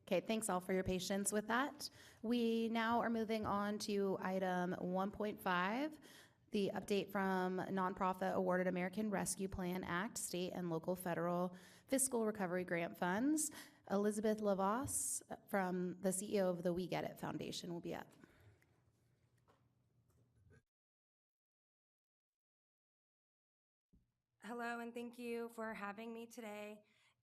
Okay, thanks all for your patience with that. We now are moving on to item 1.5, the update from Nonprofit Awarded American Rescue Plan Act, state and local federal fiscal recovery grant funds. Elizabeth Lavos from the CEO of the We Get It Foundation will be up. Hello, and thank you for having me today.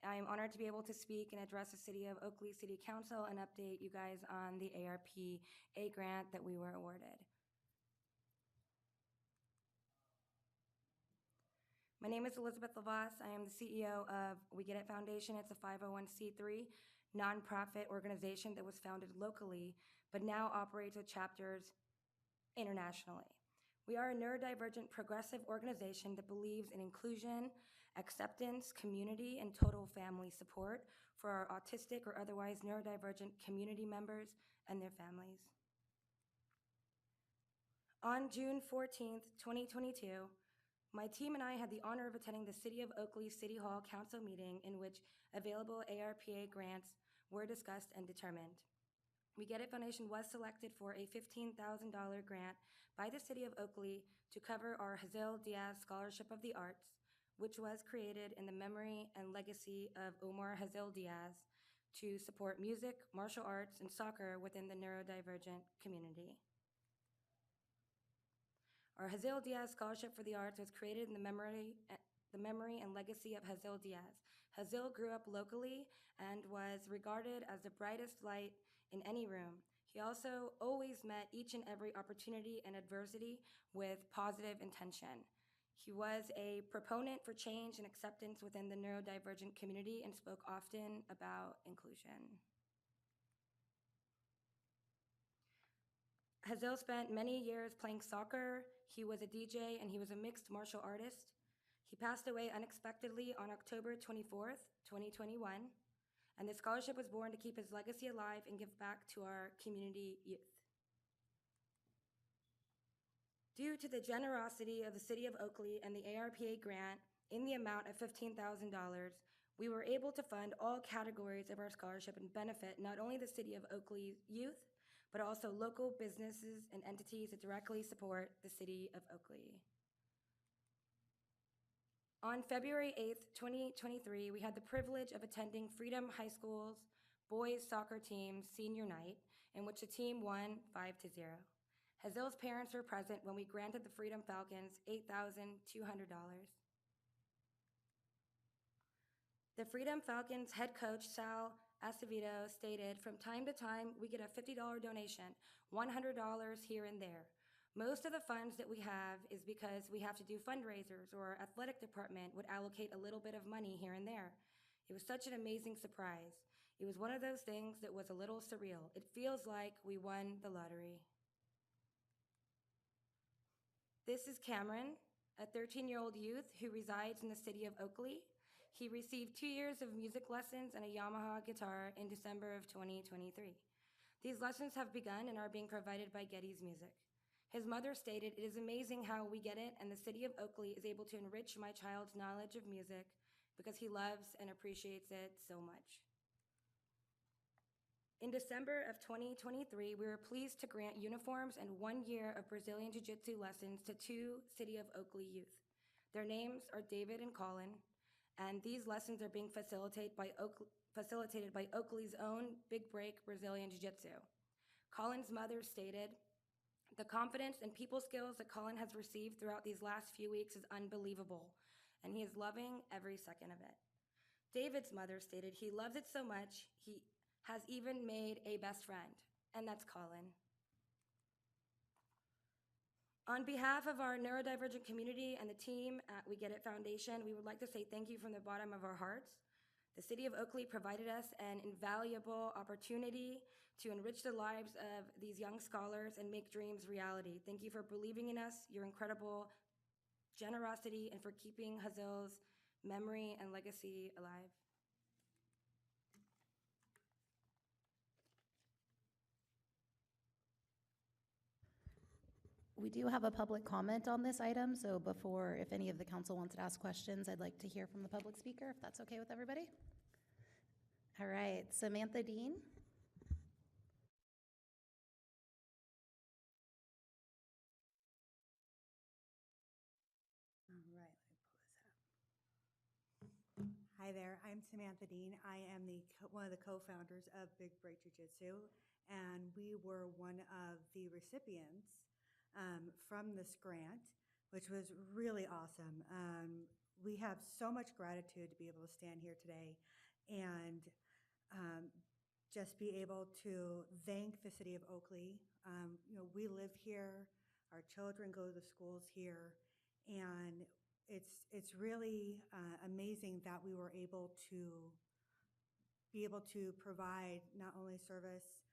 I am honored to be able to speak and address the City of Oakley City Council and update you guys on the ARPA grant that we were awarded. My name is Elizabeth Lavas. I am the CEO of We Get It Foundation. It's a 501c3 nonprofit organization that was founded locally, but now operates with chapters internationally. We are a neurodivergent progressive organization that believes in inclusion, acceptance, community, and total family support for our autistic or otherwise neurodivergent community members and their families. On June 14th, 2022, my team and I had the honor of attending the City of Oakley City Hall Council meeting in which available ARPA grants were discussed and determined. We Get It Foundation was selected for a $15,000 grant by the City of Oakley to cover our Hazel Diaz Scholarship of the Arts, which was created in the memory and legacy of Omar Hazel Diaz to support music, martial arts, and soccer within the neurodivergent community. Our Hazel Diaz Scholarship for the Arts was created in the memory and legacy of Hazel Diaz. Hazel grew up locally and was regarded as the brightest light in any room. He also always met each and every opportunity and adversity with positive intention. He was a proponent for change and acceptance within the neurodivergent community and spoke often about inclusion. Hazel spent many years playing soccer. He was a DJ and he was a mixed martial artist. He passed away unexpectedly on October 24th, 2021, and the scholarship was born to keep his legacy alive and give back to our community youth. Due to the generosity of the City of Oakley and the ARPA grant in the amount of $15,000, we were able to fund all categories of our scholarship and benefit not only the City of Oakley youth, but also local businesses and entities that directly support the City of Oakley. On February 8th, 2023, we had the privilege of attending Freedom High School's boys soccer team's senior night, in which the team won 5-0. Hazel's parents were present when we granted the Freedom Falcons $8,200. The Freedom Falcons head coach, Sal Acevedo, stated, "From time to time, we get a $50 donation, $100 here and there. Most of the funds that we have is because we have to do fundraisers, or our athletic department would allocate a little bit of money here and there." It was such an amazing surprise. It was one of those things that was a little surreal. It feels like we won the lottery. This is Cameron, a 13-year-old youth who resides in the City of Oakley. He received 2 years of music lessons and a Yamaha guitar in December of 2023. These lessons have begun and are being provided by Getty's Music. His mother stated, "It is amazing how We Get It and the City of Oakley is able to enrich my child's knowledge of music because he loves and appreciates it so much." In December of 2023, we were pleased to grant uniforms and 1 year of Brazilian Jiu-Jitsu lessons to 2 City of Oakley youth. Their names are David and Colin, and these lessons are being facilitated by Oakley's own Big Break Brazilian Jiu-Jitsu. Colin's mother stated, "The confidence and people skills that Colin has received throughout these last few weeks is unbelievable, and he is loving every second of it." David's mother stated, "He loves it so much, he has even made a best friend," and that's Colin. On behalf of our neurodivergent community and the team at We Get It Foundation, we would like to say thank you from the bottom of our hearts. The City of Oakley provided us an invaluable opportunity to enrich the lives of these young scholars and make dreams reality. Thank you for believing in us, your incredible generosity, and for keeping Hazel's memory and legacy alive. We do have a public comment on this item, so before, if any of the council wants to ask questions, I'd like to hear from the public speaker, if that's okay with everybody. All right, Samantha Dean. Hi there, I'm Samantha Dean. I am one of the co-founders of Big Break Jiu-Jitsu, and we were one of the recipients from this grant, which was really awesome. We have so much gratitude to be able to stand here today and just be able to thank the city of Oakley. We live here, our children go to the schools here, and it's really amazing that we were able to provide not only service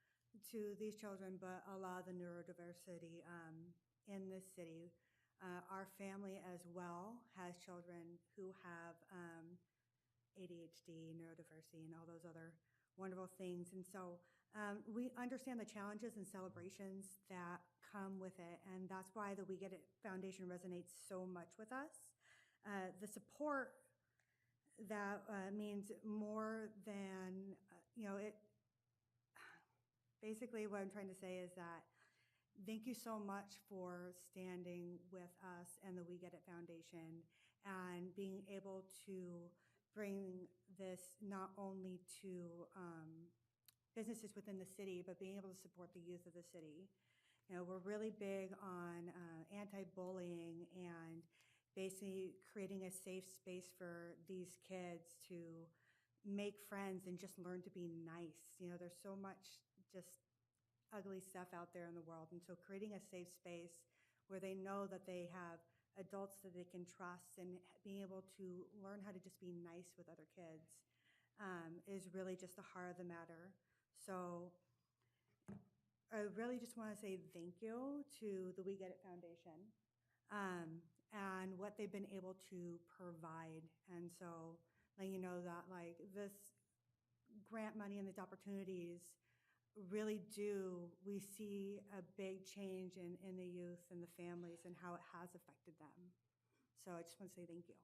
to these children, but a lot of the neurodiversity in this city. Our family as well has children who have ADHD, neurodiversity, and all those other wonderful things. And so we understand the challenges and celebrations that come with it, and that's why the We Get It Foundation resonates so much with us. The support that means more than, it. Basically, what I'm trying to say is that thank you so much for standing with us and the We Get It Foundation and being able to bring this not only to businesses within the city, but being able to support the youth of the city. We're really big on anti-bullying and basically creating a safe space for these kids to make friends and just learn to be nice. There's so much just ugly stuff out there in the world. And so creating a safe space where they know that they have adults that they can trust and being able to learn how to just be nice with other kids is really just the heart of the matter. So I really just want to say thank you to the We Get It Foundation and what they've been able to provide. And so letting you know that this grant money and these opportunities really we see a big change in the youth and the families and how it has affected them. So I just want to say thank you.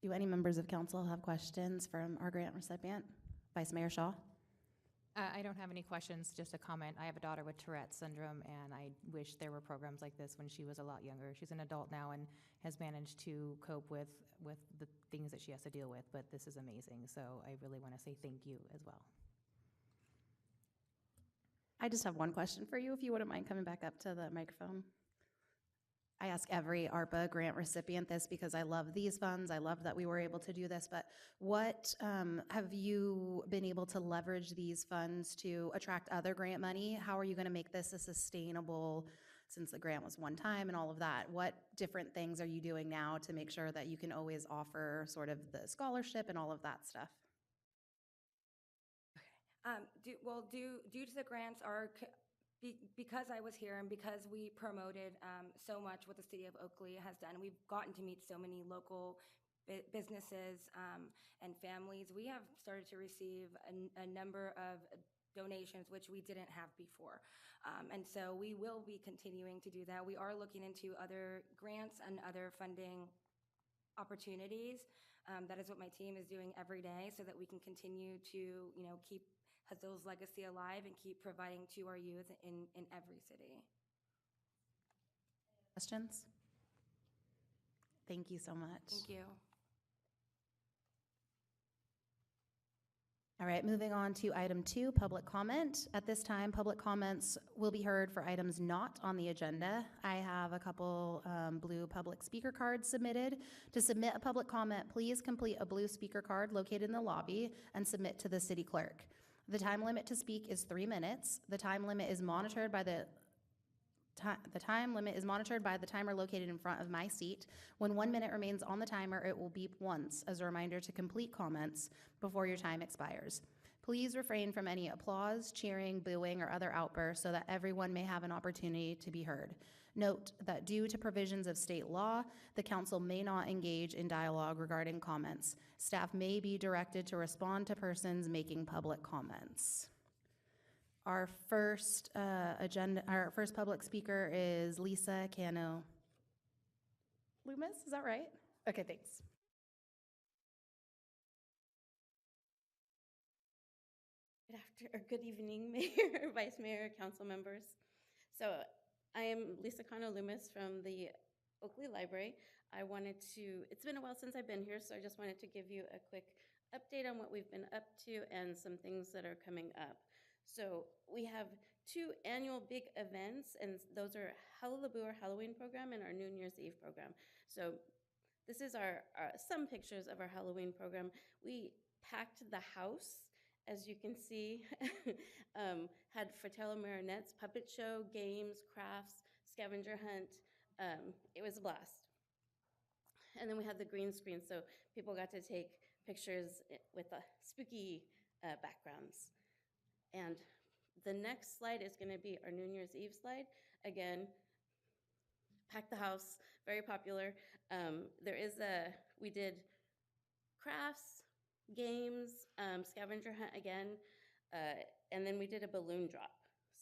Do any members of council have questions from our grant recipient? Vice Mayor Shaw? I don't have any questions, just a comment. I have a daughter with Tourette's syndrome, and I wish there were programs like this when she was a lot younger. She's an adult now and has managed to cope with the things that she has to deal with, but this is amazing. So I really want to say thank you as well. I just have one question for you, if you wouldn't mind coming back up to the microphone. I ask every ARPA grant recipient this because I love these funds. I love that we were able to do this, but what have you been able to leverage these funds to attract other grant money? How are you going to make this a sustainable, since the grant was one time and all of that, what different things are you doing now to make sure that you can always offer sort of the scholarship and all of that stuff? Due to the grants, because I was here and because we promoted so much what the city of Oakley has done, we've gotten to meet so many local businesses and families. We have started to receive a number of donations, which we didn't have before. And so we will be continuing to do that. We are looking into other grants and other funding opportunities. That is what my team is doing every day so that we can continue to, keep Hazil's legacy alive and keep providing to our youth in every city. Questions? Thank you so much. Thank you. All right, moving on to item 2, public comment. At this time, public comments will be heard for items not on the agenda. I have a couple blue public speaker cards submitted. To submit a public comment, please complete a blue speaker card located in the lobby and submit to the city clerk. The time limit to speak is 3 minutes. The time limit is monitored by the timer located in front of my seat. When 1 minute remains on the timer, it will beep once as a reminder to complete comments before your time expires. Please refrain from any applause, cheering, booing, or other outbursts so that everyone may have an opportunity to be heard. Note that due to provisions of state law, the council may not engage in dialogue regarding comments. Staff may be directed to respond to persons making public comments. Our first public speaker is Lisa Cano Loomis, is that right? Okay, thanks. Good evening, Mayor, Vice Mayor, council members. So I am Lisa Cano Loomis from the Oakley Library. It's been a while since I've been here, so I just wanted to give you a quick update on what we've been up to and some things that are coming up. So we have 2 annual big events, and those are Hallelujah, our Halloween program, and our New Year's Eve program. So this is some pictures of our Halloween program. We packed the house, as you can see. Had Fratello Marinette's puppet show, games, crafts, scavenger hunt. It was a blast. And then we had the green screen, so people got to take pictures with spooky backgrounds. And the next slide is going to be our New Year's Eve slide. Again, pack the house, very popular. We did crafts, games, scavenger hunt again, and then we did a balloon drop.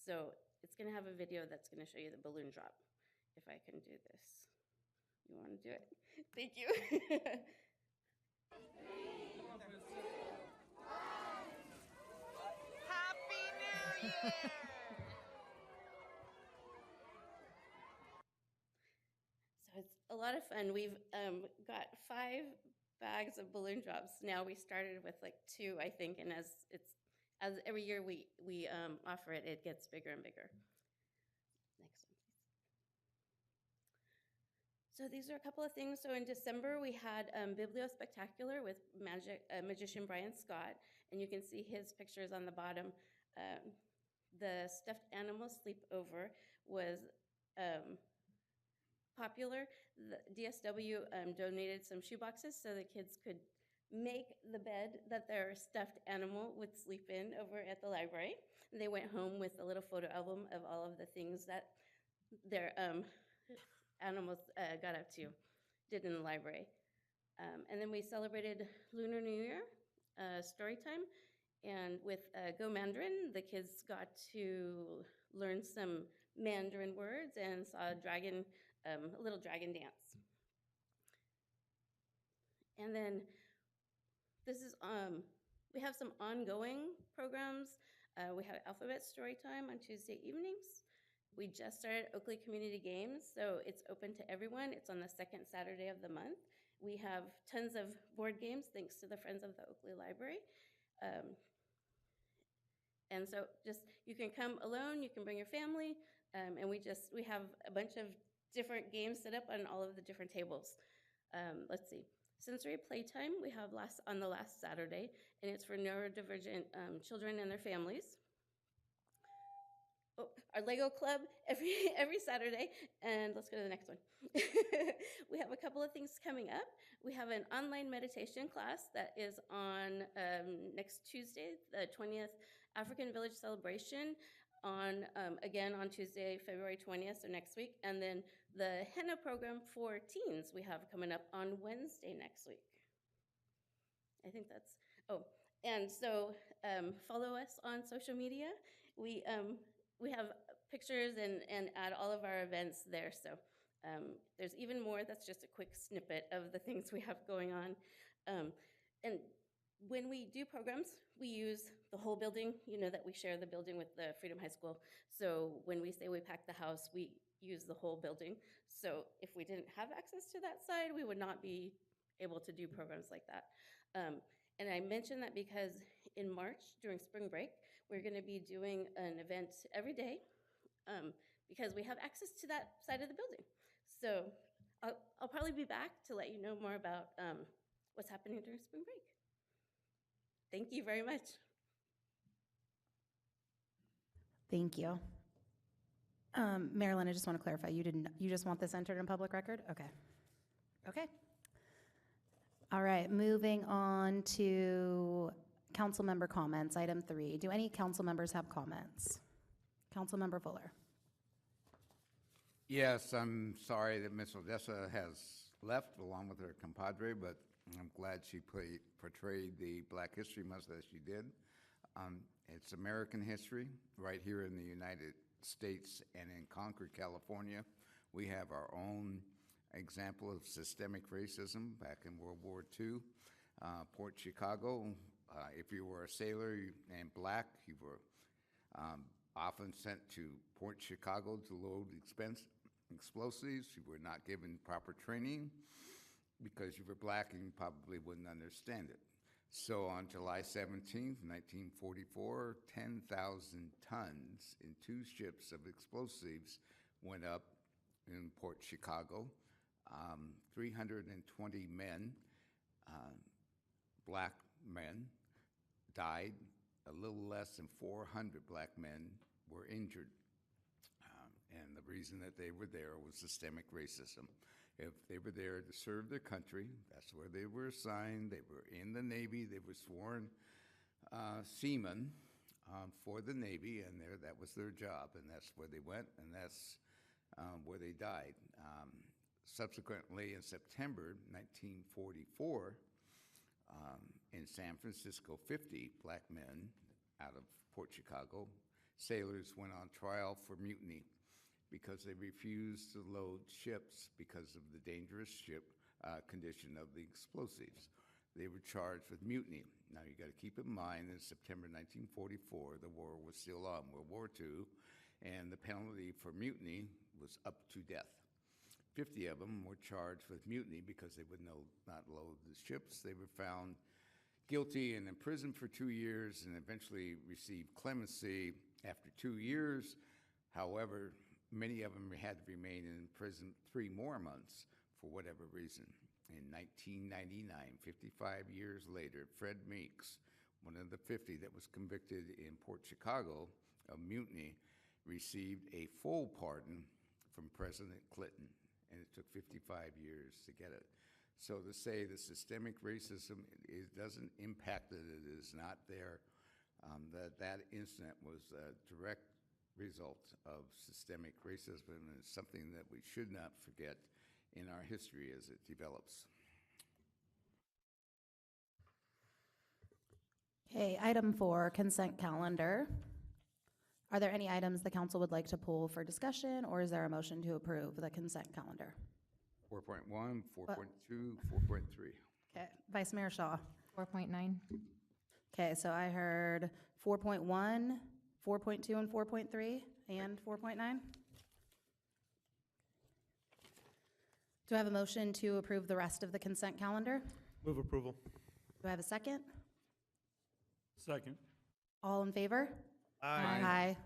So it's going to have a video that's going to show you the balloon drop, if I can do this. You want to do it? Thank you. Happy New Year! So it's a lot of fun. We've got 5 bags of balloon drops. Now we started with like 2, I think, and as every year we offer it, it gets bigger and bigger. Next one, please. So these are a couple of things. So in December we had Biblio Spectacular with magician Brian Scott, and you can see his pictures on the bottom. The stuffed animal sleepover was popular. The DSW donated some shoe boxes so the kids could make the bed that their stuffed animal would sleep in over at the library. And they went home with a little photo album of all of the things that their animals got up to, did in the library. And then we celebrated Lunar New Year, story time. And with Go Mandarin, the kids got to learn some Mandarin words and saw a little dragon dance. And then we have some ongoing programs. We have alphabet story time on Tuesday evenings. We just started Oakley Community Games, so it's open to everyone. It's on the 2nd Saturday of the month. We have tons of board games, thanks to the Friends of the Oakley Library. And so you can come alone, you can bring your family, and we have a bunch of different games set up on all of the different tables. Let's see. Sensory playtime we have on the last Saturday, and it's for neurodivergent children and their families. Oh, our Lego club every Saturday, and let's go to the next one. We have a couple of things coming up. We have an online meditation class that is on next Tuesday, the 20th African Village Celebration, again on Tuesday, February 20th, so next week, and then the henna program for teens we have coming up on Wednesday next week. I think and so follow us on social media. We have pictures and add all of our events there, so there's even more. That's just a quick snippet of the things we have going on. And when we do programs, we use the whole building. You know that we share the building with the Freedom High School, so when we say we pack the house, we use the whole building. So if we didn't have access to that side, we would not be able to do programs like that. And I mention that because in March, during spring break, we're going to be doing an event every day because we have access to that side of the building. So I'll probably be back to let you know more about what's happening during spring break. Thank you very much. Thank you. Marilyn, I just want to clarify, you just want this entered in public record? Okay. Okay. All right, moving on to council member comments, item 3. Do any council members have comments? Council member Fuller. Yes, I'm sorry that Miss Odessa has left along with her compadre, but I'm glad she portrayed the Black History Month as she did. It's American history right here in the United States and in Concord, California. We have our own example of systemic racism back in World War II. Port Chicago, if you were a sailor and black, you were often sent to Port Chicago to load explosives. You were not given proper training because you were black and you probably wouldn't understand it. So on July 17th, 1944, 10,000 tons in 2 ships of explosives went up in Port Chicago. 320 men, black men, died. A little less than 400 black men were injured. And the reason that they were there was systemic racism. If they were there to serve their country, that's where they were assigned. They were in the Navy. They were sworn seamen for the Navy, and that was their job, and that's where they went, and that's where they died. Subsequently, in September 1944, in San Francisco, 50 black men out of Port Chicago, sailors went on trial for mutiny because they refused to load ships because of the dangerous ship condition of the explosives. They were charged with mutiny. Now, you got to keep in mind, in September 1944, the war was still on, World War II, and the penalty for mutiny was up to death. 50 of them were charged with mutiny because they would not load the ships. They were found guilty and imprisoned for 2 years and eventually received clemency after 2 years. However, many of them had to remain in prison 3 more months for whatever reason. In 1999, 55 years later, Fred Meeks, one of the 50 that was convicted in Port Chicago of mutiny, received a full pardon from President Clinton, and it took 55 years to get it. So to say the systemic racism doesn't impact it is not there, that incident was a direct result of systemic racism, and it's something that we should not forget in our history as it develops. Okay, item 4, consent calendar. Are there any items the council would like to pull for discussion, or is there a motion to approve the consent calendar? 4.1, 4.2, 4.3. Okay, Vice Mayor Shaw. 4.9. Okay, so I heard 4.1, 4.2, and 4.3, and 4.9. Do I have a motion to approve the rest of the consent calendar? Move approval. Do I have a second? Second. All in favor? Aye. Aye.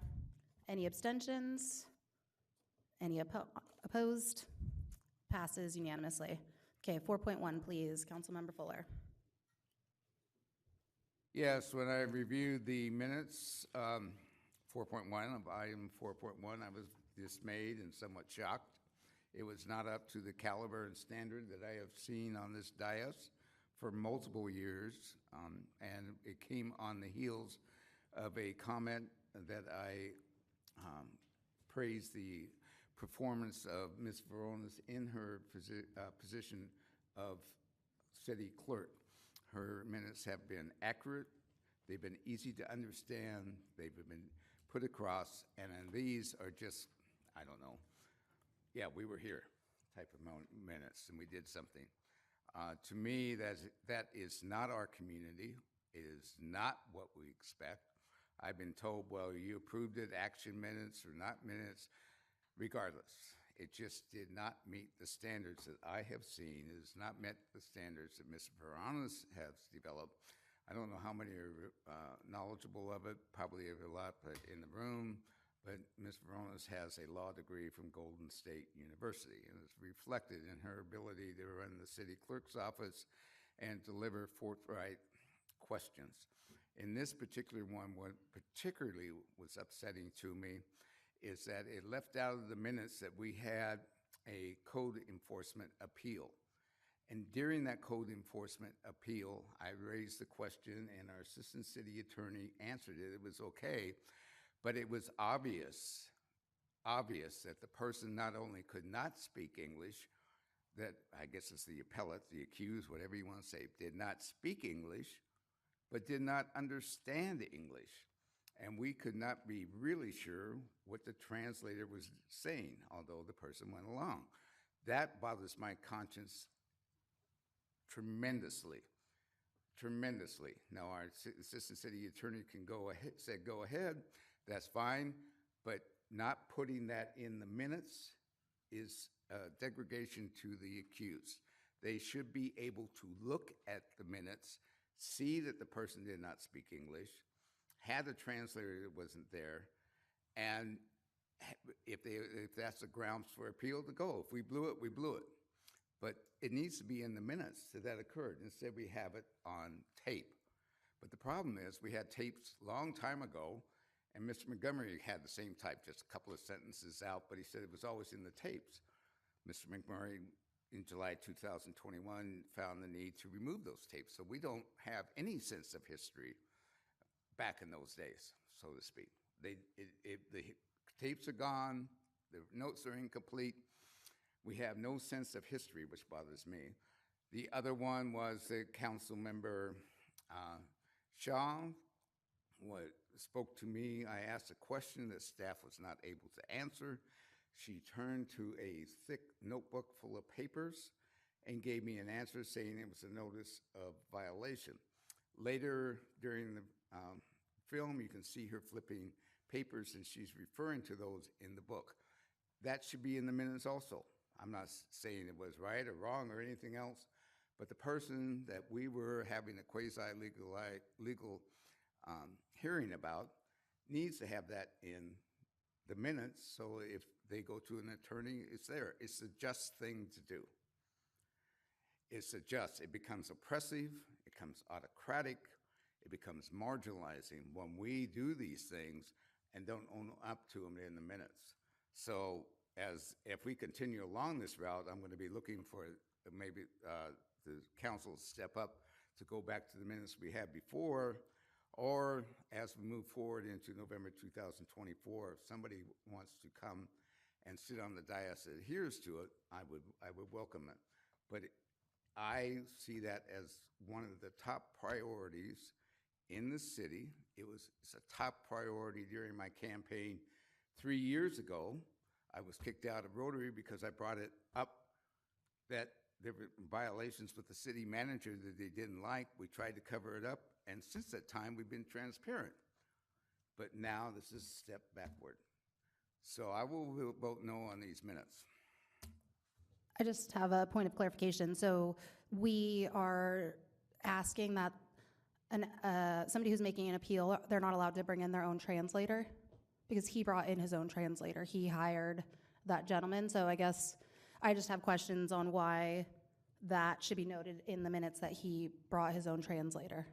Any abstentions? Any opposed? Passes unanimously. Okay, 4.1, please, Councilmember Fuller. Yes, when I reviewed the minutes, 4.1 of item 4.1, I was dismayed and somewhat shocked. It was not up to the caliber and standard that I have seen on this dais for multiple years, and it came on the heels of a comment that I praised the performance of Ms. Veronis in her position of city clerk. Her minutes have been accurate, they've been easy to understand, they've been put across, and these are just, I don't know, yeah, we were here type of minutes, and we did something. To me, that is not our community. It is not what we expect. I've been told, well, you approved it, action minutes or not minutes. Regardless, it just did not meet the standards that I have seen. It has not met the standards that Ms. Veronis has developed. I don't know how many are knowledgeable of it, probably a lot in the room, but Ms. Veronis has a law degree from Golden State University, and it's reflected in her ability to run the city clerk's office and deliver forthright questions. In this particular one, what particularly was upsetting to me is that it left out of the minutes that we had a code enforcement appeal. And during that code enforcement appeal, I raised the question and our assistant city attorney answered it. It was okay, but it was obvious that the person not only could not speak English, that I guess it's the appellate, the accused, whatever you want to say, did not speak English, but did not understand English. And we could not be really sure what the translator was saying, although the person went along. That bothers my conscience tremendously. Now, our assistant city attorney can go ahead. that's fine, but not putting that in the minutes is degradation to the accused. They should be able to look at the minutes, see that the person did not speak English, had a translator that wasn't there, and if that's the grounds for appeal, to go. If we blew it, we blew it. But it needs to be in the minutes that occurred. Instead, we have it on tape. But the problem is, we had tapes a long time ago, and Mr. Montgomery had the same type, just a couple of sentences out, but he said it was always in the tapes. Mr. Montgomery, in July 2021, found the need to remove those tapes. So we don't have any sense of history back in those days, so to speak. The tapes are gone, the notes are incomplete. We have no sense of history, which bothers me. The other one was the council member Shaw spoke to me. I asked a question that staff was not able to answer. She turned to a thick notebook full of papers and gave me an answer saying it was a notice of violation. Later during the film, you can see her flipping papers, and she's referring to those in the book. That should be in the minutes also. I'm not saying it was right or wrong or anything else, but the person that we were having a quasi-legal hearing about needs to have that in the minutes, so if they go to an attorney, it's there. It's a just thing to do. It's a just. It becomes oppressive, it becomes autocratic, it becomes marginalizing when we do these things and don't own up to them in the minutes. So if we continue along this route, I'm going to be looking for maybe the council to step up to go back to the minutes we had before, or as we move forward into November 2024, if somebody wants to come and sit on the dais that adheres to it, I would welcome it. But I see that as one of the top priorities in the city. It's a top priority during my campaign 3 years ago. I was kicked out of Rotary because I brought it up that there were violations with the city manager that they didn't like. We tried to cover it up, and since that time, we've been transparent. But now this is a step backward. So I will vote no on these minutes. I just have a point of clarification. So we are asking that somebody who's making an appeal, they're not allowed to bring in their own translator because he brought in his own translator. He hired that gentleman. So I guess I just have questions on why that should be noted in the minutes that he brought his own translator.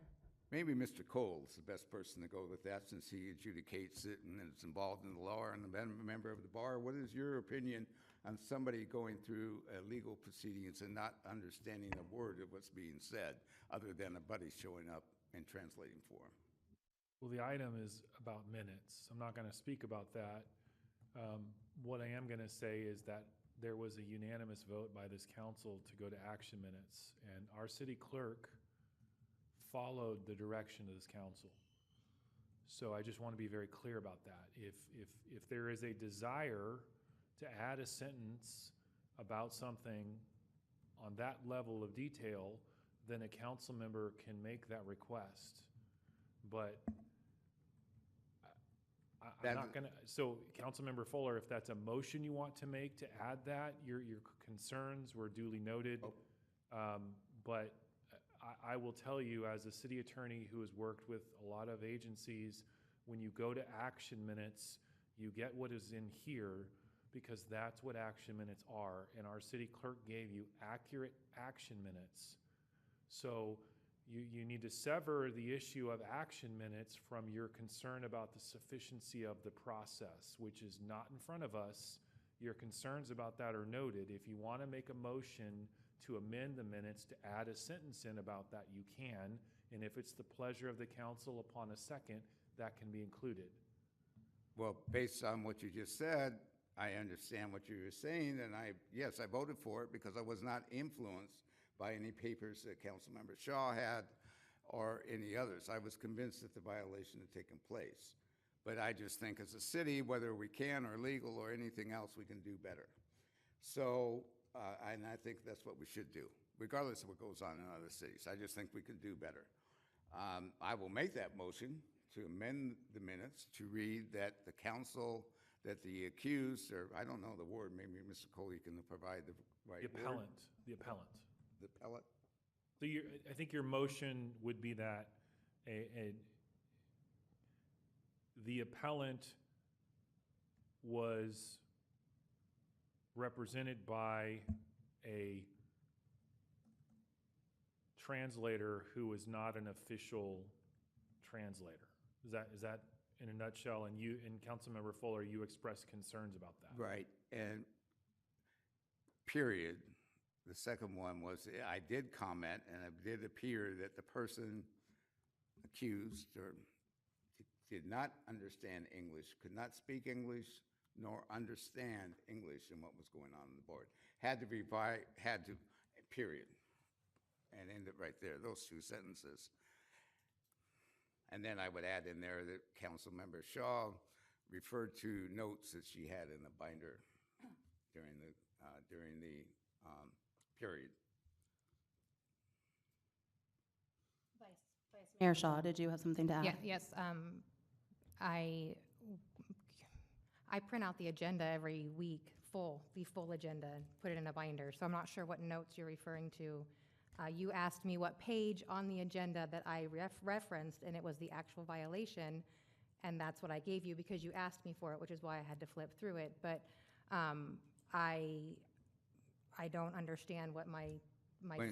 Maybe Mr. Cole is the best person to go with that since he adjudicates it and is involved in the law and a member of the bar. What is your opinion on somebody going through legal proceedings and not understanding a word of what's being said other than a buddy showing up and translating for him? Well, the item is about minutes. I'm not going to speak about that. What I am going to say is that there was a unanimous vote by this council to go to action minutes, and our city clerk followed the direction of this council. So I just want to be very clear about that. If there is a desire to add a sentence about something on that level of detail, then a council member can make that request. But I'm not gonna, so Councilmember Fuller, if that's a motion you want to make to add that, your concerns were duly noted. But I will tell you, as a city attorney who has worked with a lot of agencies, when you go to action minutes, you get what is in here because that's what action minutes are. And our city clerk gave you accurate action minutes. So you need to sever the issue of action minutes from your concern about the sufficiency of the process, which is not in front of us. Your concerns about that are noted. If you want to make a motion to amend the minutes to add a sentence in about that, you can. And if it's the pleasure of the council upon a second, that can be included. Well, based on what you just said, I understand what you were saying, and yes, I voted for it because I was not influenced by any papers that Councilmember Shaw had or any others. I was convinced that the violation had taken place. But I just think as a city, whether we can or legal or anything else, we can do better. So, and I think that's what we should do, regardless of what goes on in other cities. I just think we can do better. I will make that motion to amend the minutes to read that the counsel, that the accused, or I don't know the word, maybe Mr. Coley can provide the right The word. appellant, the appellant. The appellant? So I think your motion would be that the appellant was represented by a translator who is not an official translator. Is that in a nutshell? And you, and Councilmember Fuller, you expressed concerns about that. Right, and period. The second one was, I did comment, and it did appear that the person accused or did not understand English, could not speak English, nor understand English and what was going on the board. Had to, period. And end it right there, those two sentences. And then I would add in there that Councilmember Shaw referred to notes that she had in the binder during the period. Mayor Shaw, did you have something to add? Yeah, yes, I print out the agenda every week, the full agenda, and put it in a binder, so I'm not sure what notes you're referring to. You asked me what page on the agenda that I referenced, and it was the actual violation, and that's what I gave you because you asked me for it, which is why I had to flip through it. But I don't understand what my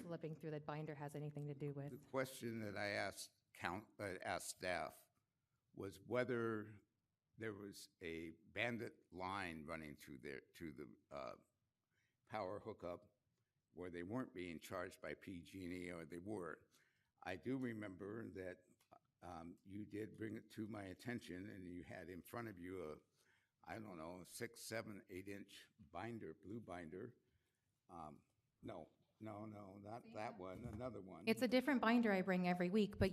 flipping through the binder has anything to do with. The question that I asked staff was whether there was a bandit line running to the power hookup where they weren't being charged by PG&E or they were. I do remember that you did bring it to my attention, and you had in front of you a, I don't know, 6, 7, 8-inch binder, blue binder. No, not that one, another one. It's a different binder I bring every week, but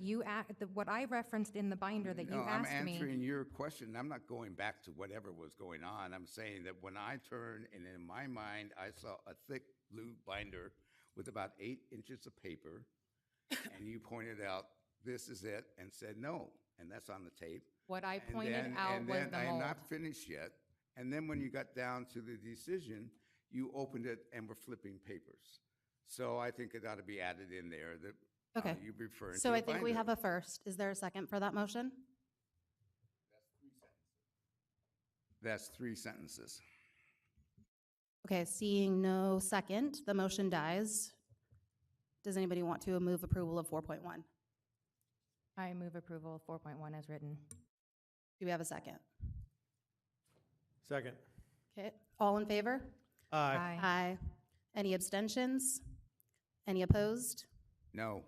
what I referenced in the binder that you asked me. I'm answering your question. I'm not going back to whatever was going on. I'm saying that when I turned, and in my mind, I saw a thick blue binder with about 8 inches of paper, and you pointed out, this is it, and said no, and that's on the tape. What I pointed out was the I'm mold. not finished yet. And then when you got down to the decision, you opened it and were flipping papers. So I think it ought to be added in there that Okay. you referred to So a I think we binder. have a first. Is there a second for that motion? That's 3 sentences. Okay, seeing no second, the motion dies. Does anybody want to move approval of 4.1? I move approval of 4.1 as written. Do we have a second? Second. Okay, all in favor? Aye. Aye. Any abstentions? Any opposed? No.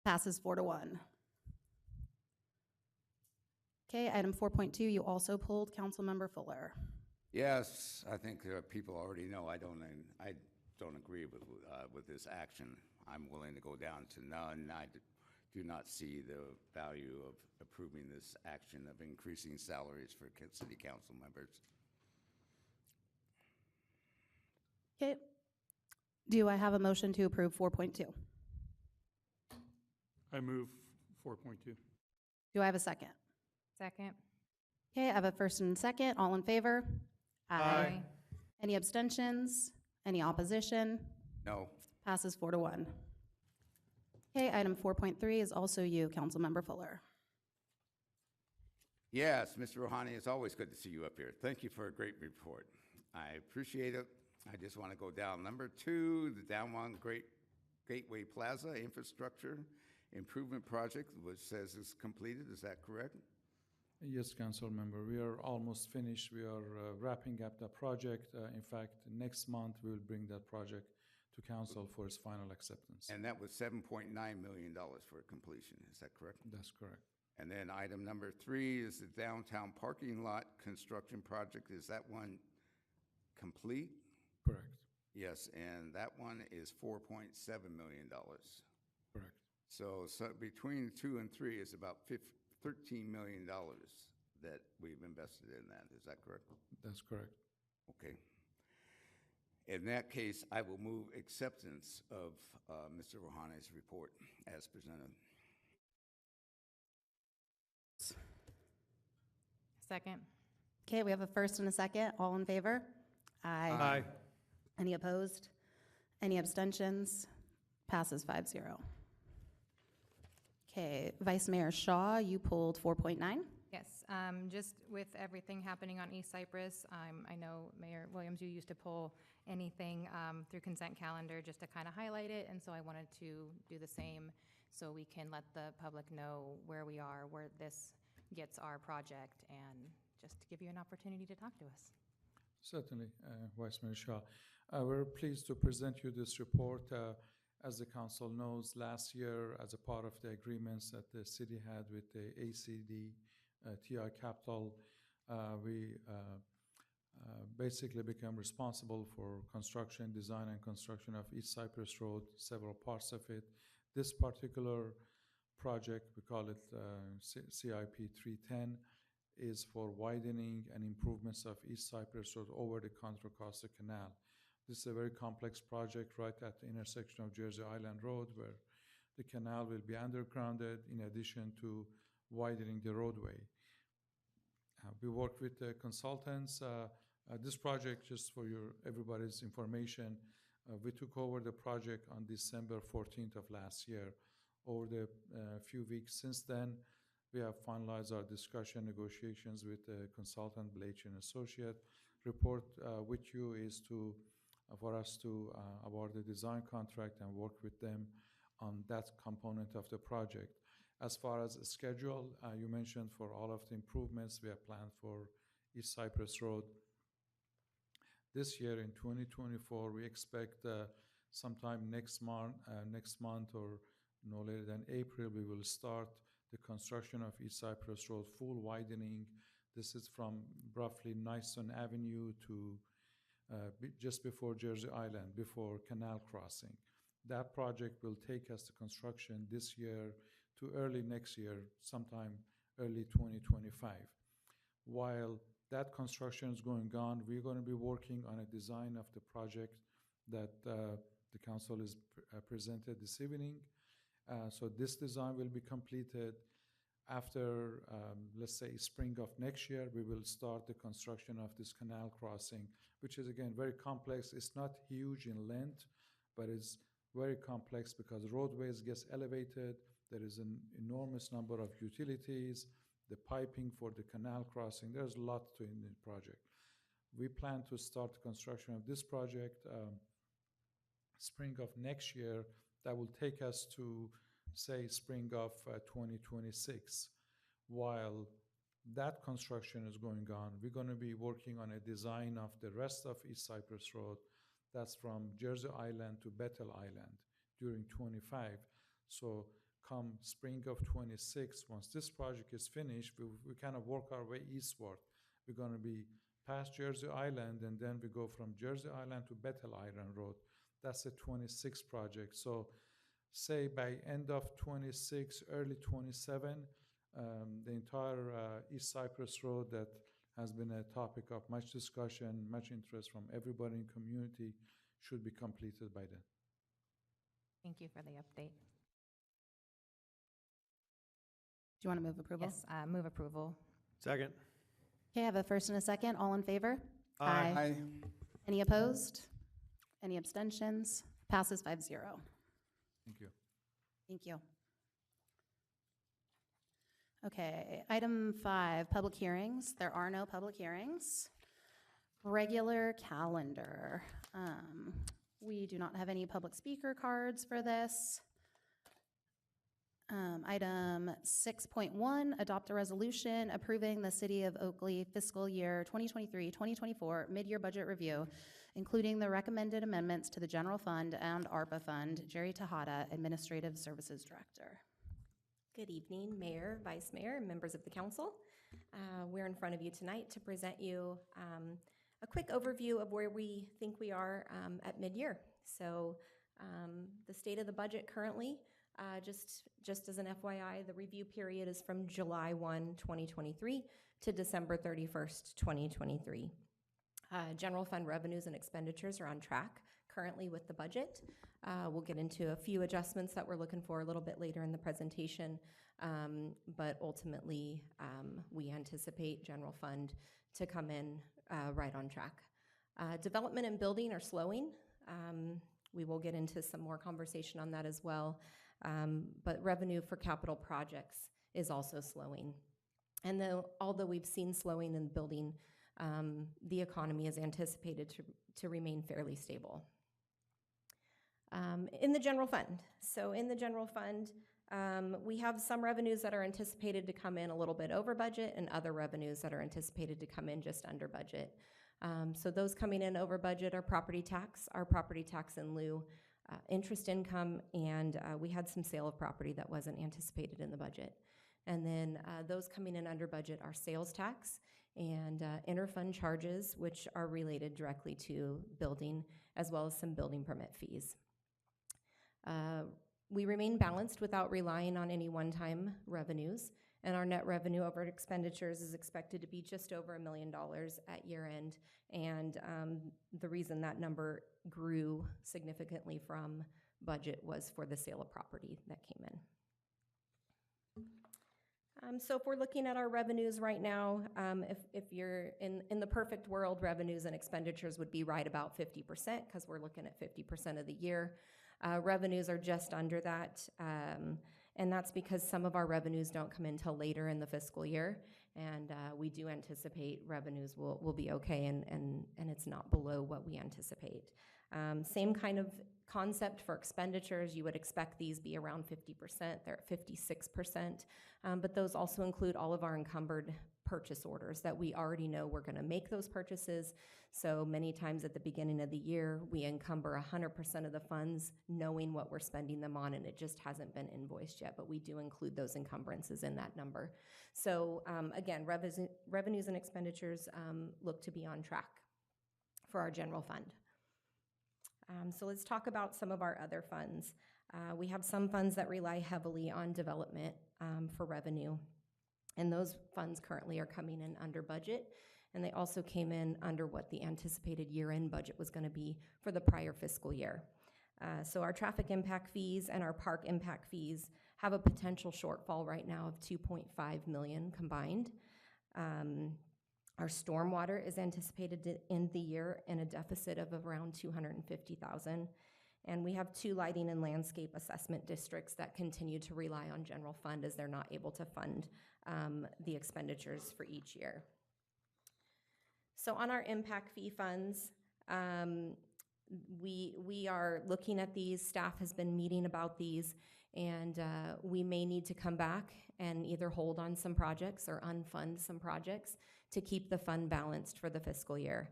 Passes 4-1. Okay, item 4.2, you also pulled Councilmember Fuller. Yes, I think people already know I don't agree with this action. I'm willing to go down to none. I do not see the value of approving this action of increasing salaries for city council members. Okay, do I have a motion to approve 4.2? I move 4.2. Do I have a second? Second. Okay, I have a first and second. All in favor? Aye. Any abstentions? Any opposition? No. Passes 4-1. Okay, item 4.3 is also you, Councilmember Fuller. Yes, Mr. Rouhani, it's always good to see you up here. Thank you for a great report. I appreciate it. I just want to go down. Number 2, the Downtown Gateway Plaza Infrastructure Improvement Project, which says it's completed. Is that correct? Yes, Council Member. We are almost finished. We are wrapping up the project. In fact, next month we will bring that project to Council for its final acceptance. And that was $7.9 million for completion. Is that correct? That's correct. And then item number 3 is the downtown parking lot construction project. Is that one complete? Correct. Yes, and that one is $4.7 million. Correct. So between 2 and 3 is about $13 million that we've invested in that. Is that correct? That's correct. Okay. In that case, I will move acceptance of Mr. Rouhani's report as presented. Second. Okay, we have a first and a second. All in favor? Aye. Any opposed? Any abstentions? Passes 5-0. Okay, Vice Mayor Shaw, you pulled 4.9. Yes, just with everything happening on East Cyprus, I know Mayor Williams, you used to pull anything through consent calendar just to kind of highlight it, and so I wanted to do the same so we can let the public know where we are, where this gets our project, and just to give you an opportunity to talk to us. Certainly, Vice Mayor Shaw. We're pleased to present you this report. As the council knows, last year, as a part of the agreements that the city had with the ACD, TI Capital, we basically became responsible for construction, design and construction of East Cyprus Road, several parts of it. This particular project, we call it CIP 310, is for widening and improvements of East Cyprus Road over the Contra Costa Canal. This is a very complex project right at the intersection of Jersey Island Road, where the canal will be undergrounded in addition to widening the roadway. We work with the consultants. This project, just for everybody's information, we took over the project on December 14th of last year. Over the few weeks since then, we have finalized our discussion negotiations with the consultant, Blake & Associate. Report with you is for us to award the design contract and work with them on that component of the project. As far as the schedule, you mentioned for all of the improvements we have planned for East Cyprus Road. This year in 2024, we expect sometime next month or no later than April, we will start the construction of East Cyprus Road, full widening. This is from roughly Nyston Avenue to just before Jersey Island, before Canal Crossing. That project will take us to construction this year to early next year, sometime early 2025. While that construction is going on, we're going to be working on a design of the project that the council is presented this evening. So this design will be completed after, let's say, spring of next year. We will start the construction of this canal crossing, which is, again, very complex. It's not huge in length, but it's very complex because roadways gets elevated. There is an enormous number of utilities, the piping for the canal crossing. There's a lot to in the project. We plan to start the construction of this project spring of next year. That will take us to, say, spring of 2026. While that construction is going on, we're going to be working on a design of the rest of East Cyprus Road. That's from Jersey Island to Bethel Island during 25. So come spring of 26, once this project is finished, we kind of work our way eastward. We're going to be past Jersey Island, and then we go from Jersey Island to Bethel Island Road. That's a 26 project. So say by end of 26, early 27, the entire East Cyprus Road that has been a topic of much discussion, much interest from everybody in the community should be completed by then. Thank you for the update. Do you want to move approval? Yes, move approval. Second. Okay, I have a first and a second. All in favor? Aye. Any opposed? Any abstentions? Passes 5-0. Thank you. Thank you. Okay, item 5, public hearings. There are no public hearings. Regular calendar. We do not have any public speaker cards for this. Item 6.1, adopt a resolution approving the City of Oakley fiscal year 2023-2024 mid-year budget review, including the recommended amendments to the general fund and ARPA fund. Jerry Tejada, Administrative Services Director. Good evening, Mayor, Vice Mayor, and members of the council. We're in front of you tonight to present you a quick overview of where we think we are at mid-year. So the state of the budget currently, just as an FYI, the review period is from July 1, 2023 to December 31st, 2023. General fund revenues and expenditures are on track currently with the budget. We'll get into a few adjustments that we're looking for a little bit later in the presentation, but ultimately, we anticipate general fund to come in right on track. Development and building are slowing. We will get into some more conversation on that as well, but revenue for capital projects is also slowing. And although we've seen slowing in building, the economy is anticipated to remain fairly stable. In the general fund. So in the general fund, we have some revenues that are anticipated to come in a little bit over budget and other revenues that are anticipated to come in just under budget. So those coming in over budget are our property tax in lieu, interest income, and we had some sale of property that wasn't anticipated in the budget. And then those coming in under budget are sales tax and interfund charges, which are related directly to building, as well as some building permit fees. We remain balanced without relying on any one-time revenues, and our net revenue over expenditures is expected to be just over $1 million at year end. And the reason that number grew significantly from budget was for the sale of property that came in. So if we're looking at our revenues right now, if you're in the perfect world, revenues and expenditures would be right about 50% because we're looking at 50% of the year. Revenues are just under that, and that's because some of our revenues don't come in until later in the fiscal year, and we do anticipate revenues will be okay, and it's not below what we anticipate. Same kind of concept for expenditures. You would expect these be around 50%. They're at 56%, but those also include all of our encumbered purchase orders that we already know we're going to make those purchases. So many times at the beginning of the year, we encumber 100% of the funds knowing what we're spending them on, and it just hasn't been invoiced yet, but we do include those encumbrances in that number. So again, revenues and expenditures look to be on track for our general fund. So let's talk about some of our other funds. We have some funds that rely heavily on development for revenue, and those funds currently are coming in under budget, and they also came in under what the anticipated year-end budget was going to be for the prior fiscal year. So our traffic impact fees and our park impact fees have a potential shortfall right now of $2.5 million combined. Our stormwater is anticipated to end the year in a deficit of around $250,000. And we have 2 lighting and landscape assessment districts that continue to rely on general fund as they're not able to fund the expenditures for each year. So on our impact fee funds, we are looking at these. Staff has been meeting about these, and we may need to come back and either hold on some projects or unfund some projects to keep the fund balanced for the fiscal year.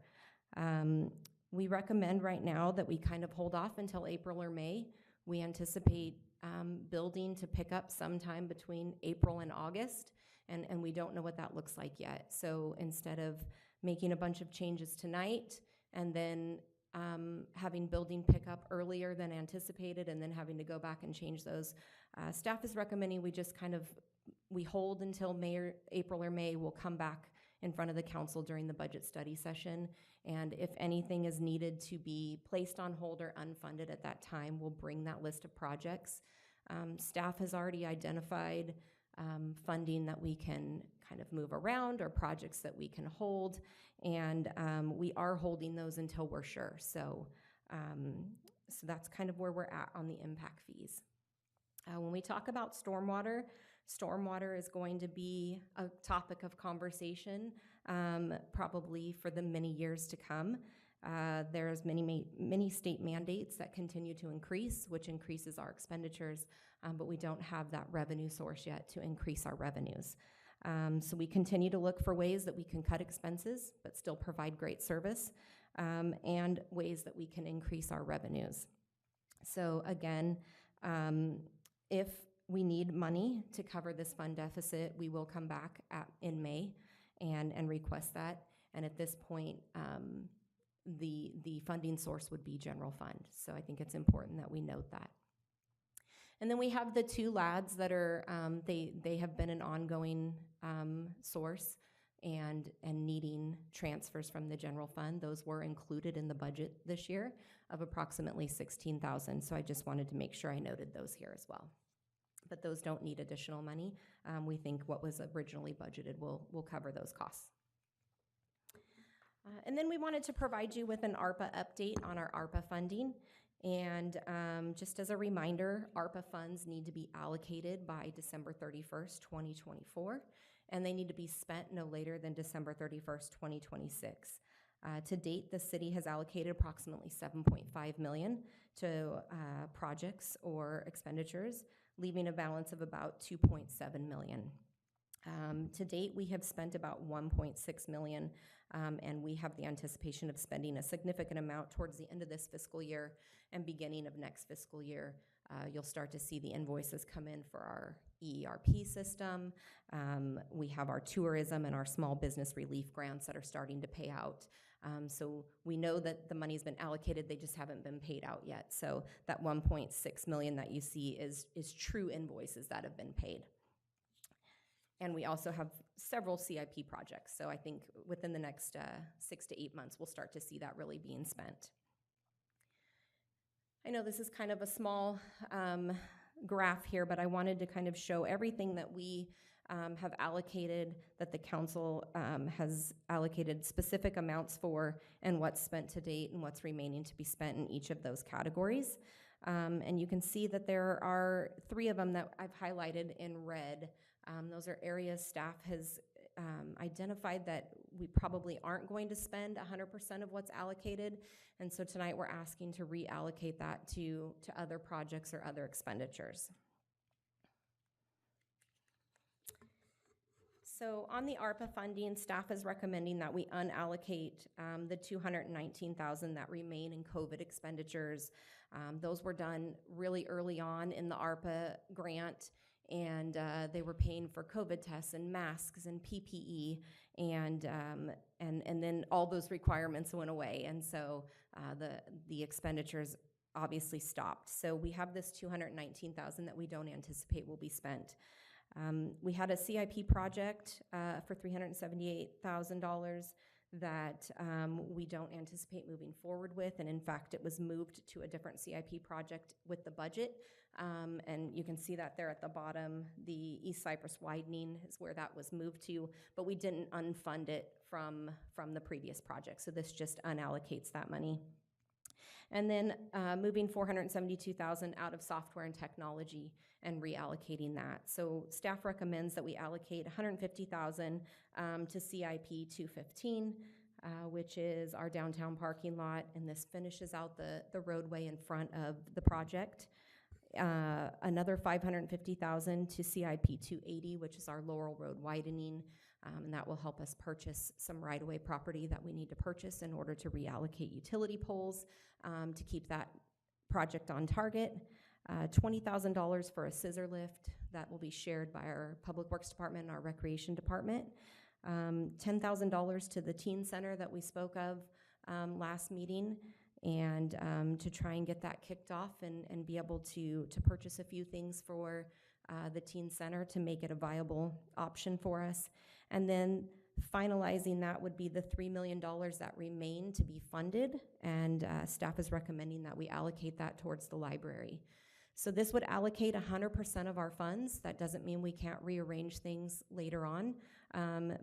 We recommend right now that we kind of hold off until April or May. We anticipate building to pick up sometime between April and August, and we don't know what that looks like yet. So instead of making a bunch of changes tonight and then having building pick up earlier than anticipated and then having to go back and change those, staff is recommending we hold until April or May. We'll come back in front of the council during the budget study session, and if anything is needed to be placed on hold or unfunded at that time, we'll bring that list of projects. Staff has already identified funding that we can kind of move around or projects that we can hold, and we are holding those until we're sure. So that's kind of where we're at on the impact fees. When we talk about stormwater is going to be a topic of conversation probably for the many years to come. There's many state mandates that continue to increase, which increases our expenditures, but we don't have that revenue source yet to increase our revenues. So we continue to look for ways that we can cut expenses but still provide great service, and ways that we can increase our revenues. So again, if we need money to cover this fund deficit, we will come back in May and request that. And at this point, the funding source would be general fund. So I think it's important that we note that. And then we have the 2 LADs that are, they have been an ongoing source and needing transfers from the general fund. Those were included in the budget this year of approximately $16,000. So I just wanted to make sure I noted those here as well. But those don't need additional money. We think what was originally budgeted will cover those costs. And then we wanted to provide you with an ARPA update on our ARPA funding. And just as a reminder, ARPA funds need to be allocated by December 31st, 2024, and they need to be spent no later than December 31st, 2026. To date, the city has allocated approximately $7.5 million to projects or expenditures, leaving a balance of about $2.7 million. To date, we have spent about $1.6 million, and we have the anticipation of spending a significant amount towards the end of this fiscal year and beginning of next fiscal year. You'll start to see the invoices come in for our ERP system. We have our tourism and our small business relief grants that are starting to pay out. So we know that the money's been allocated, they just haven't been paid out yet. So that $1.6 million that you see is true invoices that have been paid. And we also have several CIP projects. So I think within the next 6 to 8 months, we'll start to see that really being spent. I know this is kind of a small graph here, but I wanted to kind of show everything that we have allocated, that the council has allocated specific amounts for, and what's spent to date and what's remaining to be spent in each of those categories. And you can see that there are 3 of them that I've highlighted in red. Those are areas staff has identified that we probably aren't going to spend 100% of what's allocated. And so tonight we're asking to reallocate that to other projects or other expenditures. So on the ARPA funding, staff is recommending that we unallocate the $219,000 that remain in COVID expenditures. Those were done really early on in the ARPA grant, and they were paying for COVID tests and masks and PPE, and then all those requirements went away, and so the expenditures obviously stopped. So we have this $219,000 that we don't anticipate will be spent. We had a CIP project for $378,000 that we don't anticipate moving forward with, and in fact it was moved to a different CIP project with the budget, and you can see that there at the bottom. The East Cypress widening is where that was moved to, but we didn't unfund it from the previous project, so this just unallocates that money. And then moving $472,000 out of software and technology and reallocating that. So staff recommends that we allocate $150,000 to CIP 215, which is our downtown parking lot, and this finishes out the roadway in front of the project. Another $550,000 to CIP 280, which is our Laurel Road widening, and that will help us purchase some right-of-way property that we need to purchase in order to reallocate utility poles to keep that project on target. $20,000 for a scissor lift that will be shared by our Public Works Department and our Recreation Department. $10,000 to the Teen Center that we spoke of last meeting, and to try and get that kicked off and be able to purchase a few things for the Teen Center to make it a viable option for us. And then finalizing that would be the $3 million that remain to be funded, and staff is recommending that we allocate that towards the library. So this would allocate 100% of our funds. That doesn't mean we can't rearrange things later on,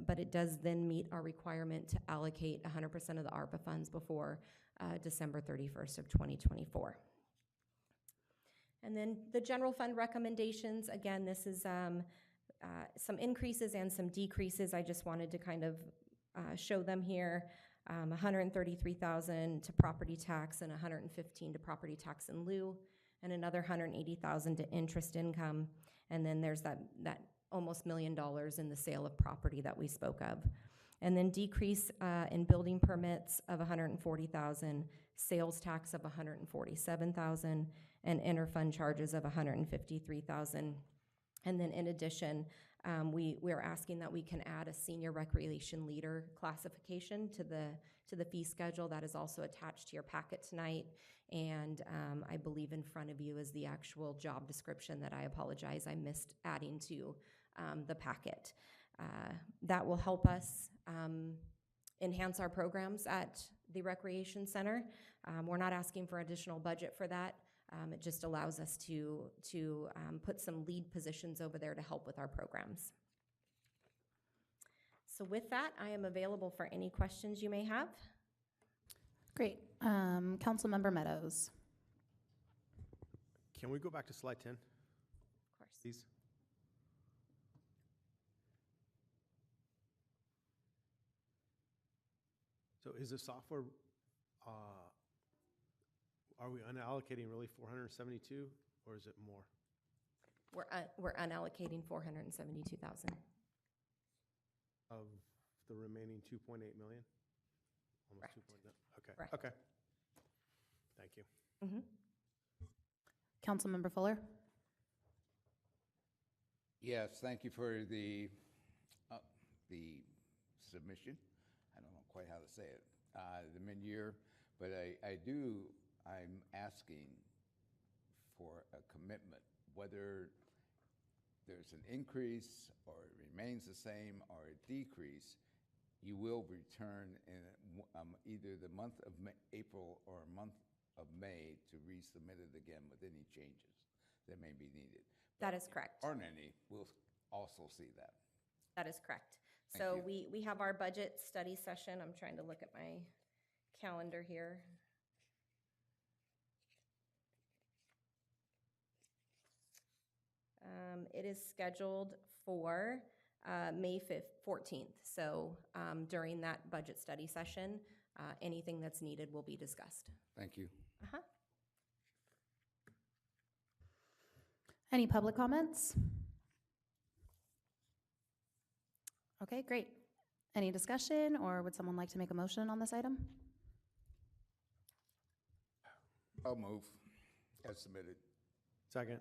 but it does then meet our requirement to allocate 100% of the ARPA funds before December 31st of 2024. And then the general fund recommendations, again, this is some increases and some decreases. I just wanted to kind of show them here. $133,000 to property tax and $115,000 to property tax in lieu, and another $180,000 to interest income. And then there's that almost $1 million in the sale of property that we spoke of. And then decrease in building permits of $140,000, sales tax of $147,000, and interfund charges of $153,000. And then in addition, we're asking that we can add a senior recreation leader classification to the fee schedule. That is also attached to your packet tonight. And I believe in front of you is the actual job description that I apologize I missed adding to the packet. That will help us enhance our programs at the Recreation Center. We're not asking for additional budget for that. It just allows us to put some lead positions over there to help with our programs. So with that, I am available for any questions you may have. Great. Councilmember Meadows. Can we go back to slide 10, Of course. please? So is the software, are we unallocating really 472, or is it more? We're unallocating 472,000. Of the remaining 2.8 million? Almost Correct. 2.9. Okay. Correct. Okay. Thank you. Mm-hmm. Councilmember Fuller. Yes, thank you for the submission. I don't know quite how to say it, the mid-year, but I'm asking for a commitment, whether there's an increase or it remains the same or a decrease, you will return in either the month of April or month of May to resubmit it again with any changes that may be needed. That is correct. Or any, we'll also see that. That is correct. Thank So you. we have our budget study session. I'm trying to look at my calendar here. It is scheduled for May 14th. So during that budget study session, anything that's needed will be discussed. Thank you. Uh-huh. Any public comments? Okay, great. Any discussion, or would someone like to make a motion on this item? I'll move as submitted. Second.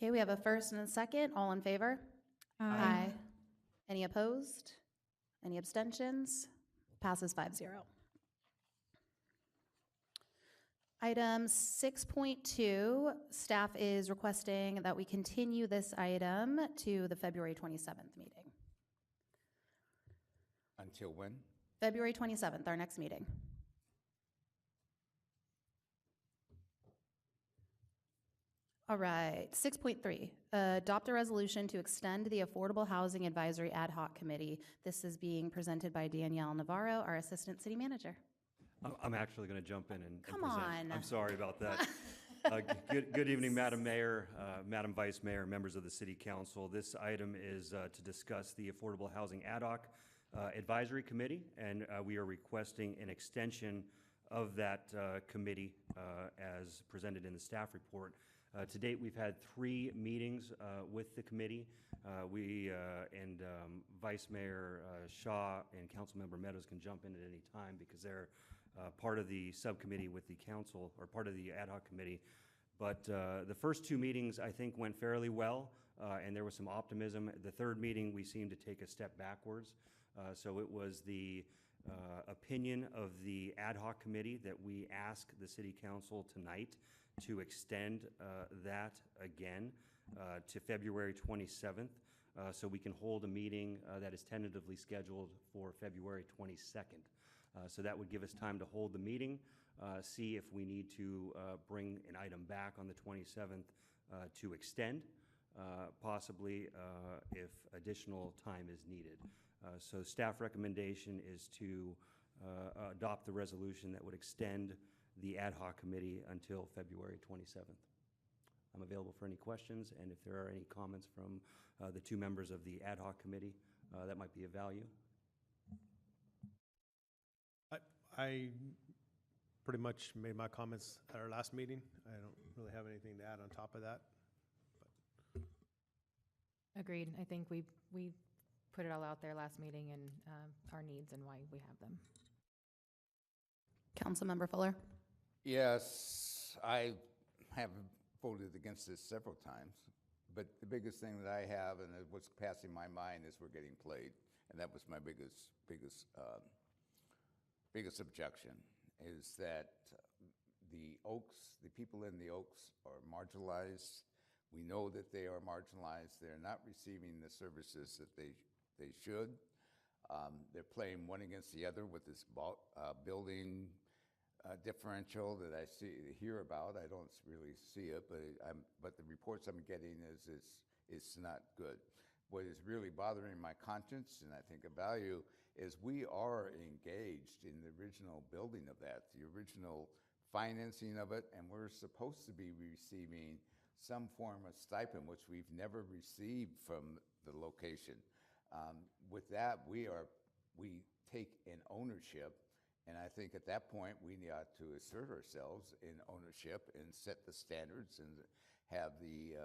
Okay, we have a first and a second. All in favor? Aye. Any opposed? Any abstentions? Passes 5-0. Item 6.2, staff is requesting that we continue this item to the February 27th meeting. Until when? February 27th, our next meeting. All right, 6.3, adopt a resolution to extend the Affordable Housing Advisory Ad Hoc Committee. This is being presented by Danielle Navarro, our Assistant City Manager. I'm actually going to jump in and Come present. on. I'm sorry about that. Good evening, Madam Mayor, Madam Vice Mayor, members of the City Council. This item is to discuss the Affordable Housing Ad Hoc Advisory Committee, and we are requesting an extension of that committee as presented in the staff report. To date, we've had 3 meetings with the committee. And Vice Mayor Shaw and Councilmember Meadows can jump in at any time because they're part of the subcommittee with the council, or part of the ad hoc committee. But the first 2 meetings, I think, went fairly well, and there was some optimism. The 3rd meeting, we seemed to take a step backwards. So it was the opinion of the ad hoc committee that we ask the City Council tonight to extend that again to February 27th, so we can hold a meeting that is tentatively scheduled for February 22nd. So that would give us time to hold the meeting, see if we need to bring an item back on the 27th to extend, possibly if additional time is needed. So staff recommendation is to adopt the resolution that would extend the ad hoc committee until February 27th. I'm available for any questions, and if there are any comments from the 2 members of the ad hoc committee, that might be of value. I pretty much made my comments at our last meeting. I don't really have anything to add on top of that. Agreed. I think we put it all out there last meeting and our needs and why we have them. Councilmember Fuller. Yes, I have voted against this several times, but the biggest thing that I have, and what's passing my mind, is we're getting played, and that was my biggest objection, is that the people in the Oaks are marginalized. We know that they are marginalized. They're not receiving the services that they they should. They're playing one against the other with this building differential that I hear about. I don't really see it, but the reports I'm getting is it's not good. What is really bothering my conscience, and I think of value, is we are engaged in the original building of that, the original financing of it, and we're supposed to be receiving some form of stipend, which we've never received from the location. With that, we take in ownership, and I think at that point we need to assert ourselves in ownership and set the standards and have the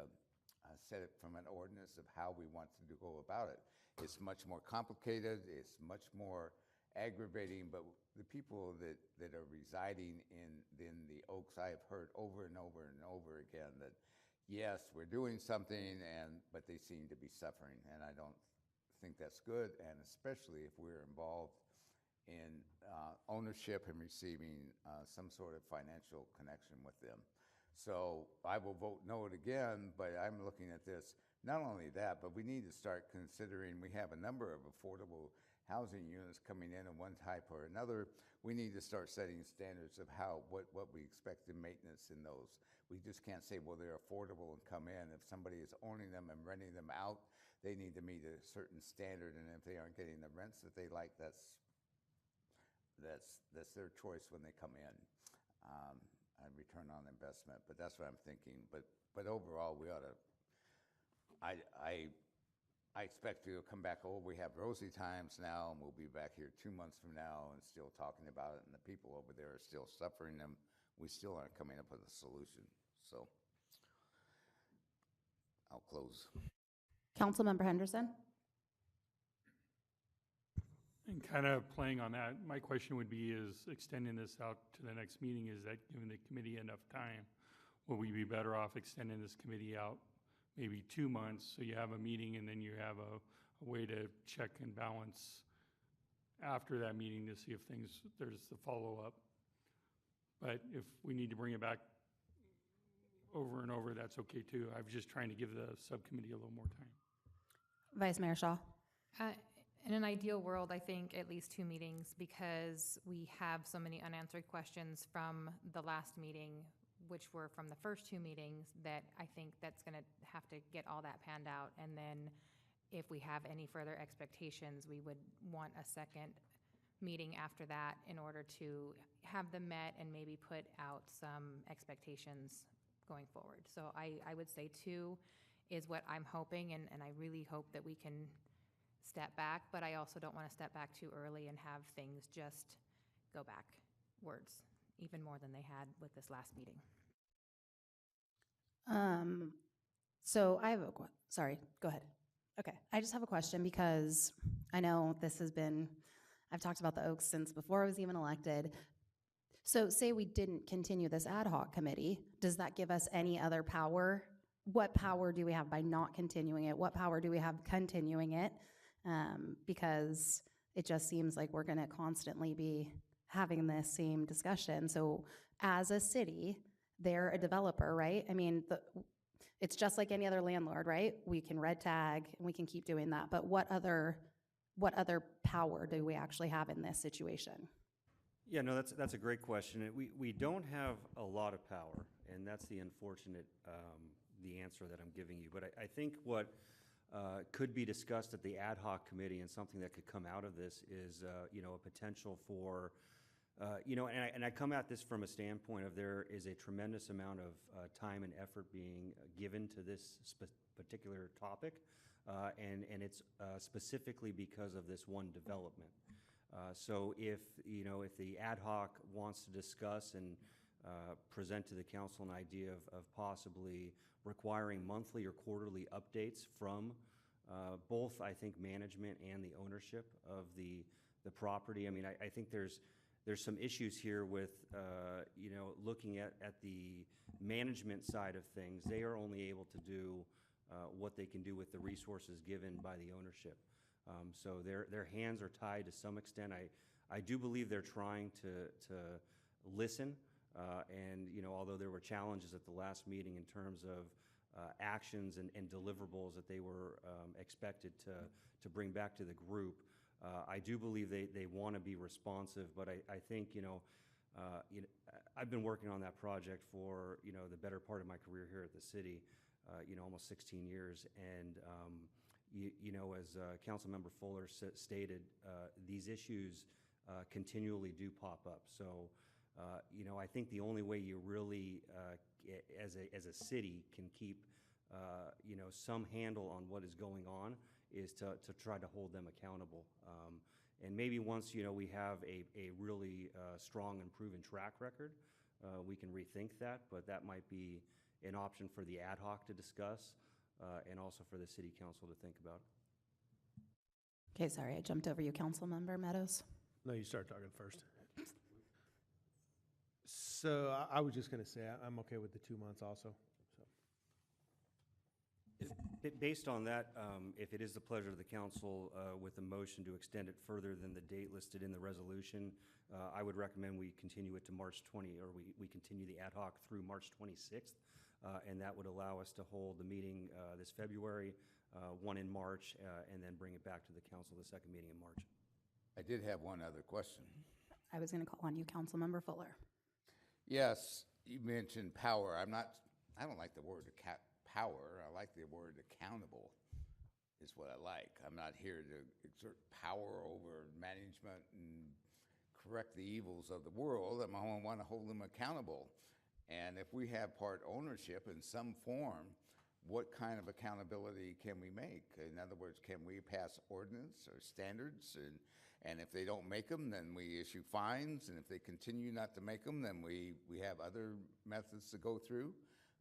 set it from an ordinance of how we want to go about it. It's much more complicated. It's much more aggravating, but the people that are residing in the Oaks, I have heard over and over and over again that yes, we're doing something, but they seem to be suffering, and I don't think that's good, and especially if we're involved in ownership and receiving some sort of financial connection with them. So I will vote no again, but I'm looking at this, not only that, but we need to start considering, we have a number of affordable housing units coming in one type or another. We need to start setting standards of what we expect in maintenance in those. We just can't say, well, they're affordable and come in. If somebody is owning them and renting them out, they need to meet a certain standard, and if they aren't getting the rents that they like, that's their choice when they come in. Return on investment, but that's what I'm thinking. But overall, we ought to. I expect to come back. Oh, we have rosy times now, and we'll be back here 2 months from now and still talking about it. And the people over there are still suffering them. We still aren't coming up with a solution. So I'll close. Councilmember Henderson? And kind of playing on that, my question would be, is extending this out to the next meeting, is that giving the committee enough time? Will we be better off extending this committee out maybe 2 months, so you have a meeting and then you have a way to check and balance after that meeting to see if there's the follow-up? But if we need to bring it back over and over, that's okay too. I was just trying to give the subcommittee a little more time. Vice Mayor Shaw? In an ideal world, I think at least 2 meetings, because we have so many unanswered questions from the last meeting, which were from the first 2 meetings, that I think that's going to have to get all that panned out. And then if we have any further expectations, we would want a second meeting after that in order to have them met and maybe put out some expectations going forward. So I would say 2 is what I'm hoping, and I really hope that we can step back, but I also don't want to step back too early and have things just go backwards even more than they had with this last meeting. So I have sorry, go ahead. Okay, I just have a question because I know I've talked about the Oaks since before I was even elected. So say we didn't continue this ad hoc committee, does that give us any other power? What power do we have by not continuing it? What power do we have continuing it? Because it just seems like we're going to constantly be having this same discussion. So as a city, they're a developer, right? I mean, it's just like any other landlord, right? We can red tag and we can keep doing that. But what other power do we actually have in this situation? Yeah, no, that's a great question. We don't have a lot of power, and that's the unfortunate the answer that I'm giving you. But I think what could be discussed at the ad hoc committee, and something that could come out of this is a potential for and I come at this from a standpoint of there is a tremendous amount of time and effort being given to this particular topic, and it's specifically because of this one development. So if the ad hoc wants to discuss and present to the council an idea of possibly requiring monthly or quarterly updates from both, I think, management and the ownership of the property. I mean, I think there's some issues here with looking at the management side of things. They are only able to do what they can do with the resources given by the ownership. So their hands are tied to some extent. I do believe they're trying to listen, and although there were challenges at the last meeting in terms of actions and deliverables that they were expected to bring back to the group. I do believe they want to be responsive, but I think, I've been working on that project for, the better part of my career here at the city, almost 16 years. And, as Councilmember Fuller stated, these issues continually do pop up. So, I think the only way you really, as a city, can keep, some handle on what is going on is to try to hold them accountable. And maybe once, we have a really strong and proven track record, we can rethink that, but that might be an option for the ad hoc to discuss, and also for the city council to think about. Okay, sorry, I jumped over you, Councilmember Meadows. No, you start talking first. So I was just going to say, I'm okay with the 2 months also. So. Based on that, if it is the pleasure of the council with a motion to extend it further than the date listed in the resolution, I would recommend we continue it to March 20, or we continue the ad hoc through March 26th, and that would allow us to hold the meeting this February, one in March, and then bring it back to the council the second meeting in March. I did have one other question. I was going to call on you, Councilmember Fuller. Yes, you mentioned power. I don't like the word power. I like the word accountable is what I like. I'm not here to exert power over management and correct the evils of the world. I want to hold them accountable. And if we have part ownership in some form, what kind of accountability can we make? In other words, can we pass ordinance or standards? And if they don't make them, then we issue fines. And if they continue not to make them, then we have other methods to go through.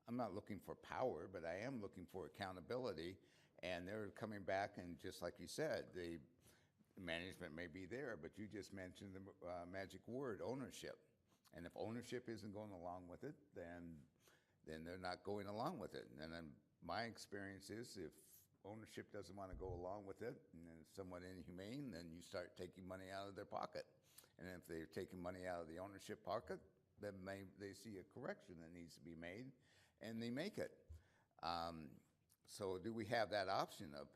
I'm not looking for power, but I am looking for accountability. And they're coming back, and just like you said, the management may be there, but you just mentioned the magic word, ownership. And if ownership isn't going along with it, then they're not going along with it. And then my experience is if ownership doesn't want to go along with it and it's somewhat inhumane, then you start taking money out of their pocket. And if they're taking money out of the ownership pocket, then they see a correction that needs to be made, and they make it. So do we have that option of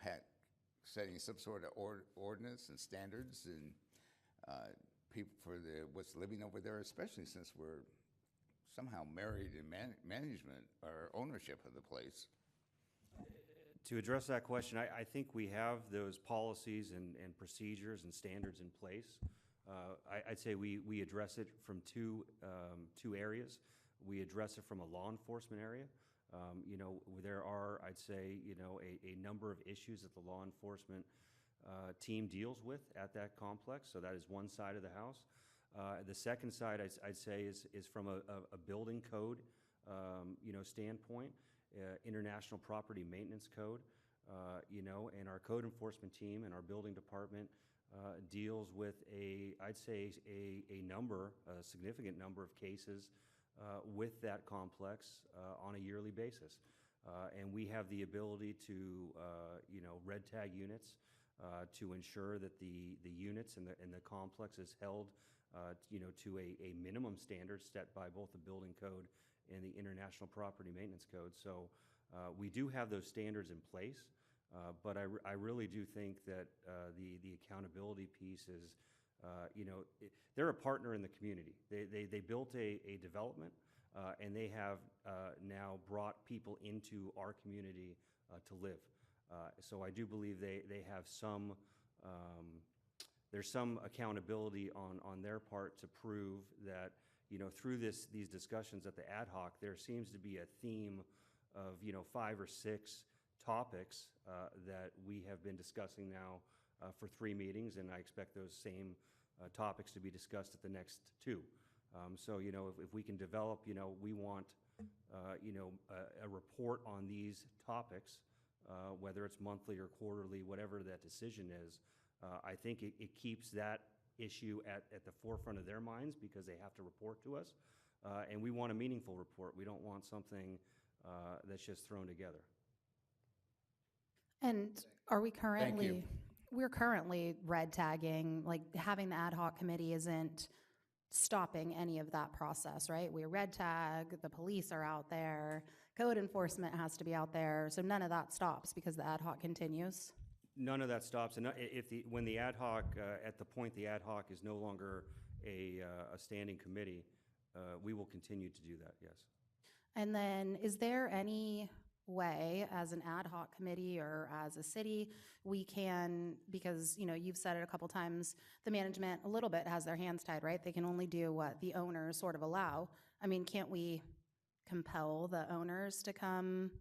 setting some sort of ordinance and standards and people for what's living over there, especially since we're somehow married in management or ownership of the place? To address that question, I think we have those policies and procedures and standards in place. I'd say we address it from two areas. We address it from a law enforcement area. There are, I'd say, a number of issues that the law enforcement team deals with at that complex. So that is one side of the house. The second side, I'd say, is from a building code, standpoint, international property maintenance code, and our code enforcement team and our building department deals with I'd say a significant number of cases with that complex on a yearly basis. And we have the ability to, red tag units to ensure that the units and the complex is held, to a minimum standard set by both the building code and the international property maintenance code. So we do have those standards in place, but I really do think that the accountability piece is, they're a partner in the community. They built a development, and they have now brought people into our community to live. So I do believe they have there's some accountability on their part to prove that, through these discussions at the ad hoc, there seems to be a theme of, 5 or 6 topics that we have been discussing now for 3 meetings, and I expect those same topics to be discussed at the next 2. So, if we can develop, we want, a report on these topics, whether it's monthly or quarterly, whatever that decision is. I think it keeps that issue at the forefront of their minds because they have to report to us. And we want a meaningful report. We don't want something that's just thrown together. And are we currently, we're currently red tagging, like having the ad hoc committee isn't stopping any of that process, right? We red tag, the police are out there, code enforcement has to be out there, so none of that stops because the ad hoc continues. None of that stops, and when the ad hoc, at the point the ad hoc is no longer a standing committee, we will continue to do that, yes. And then is there any way as an ad hoc committee or as a city we can, because you've said it a couple times, the management a little bit has their hands tied, right? They can only do what the owners sort of allow. I mean, can't we compel the owners to come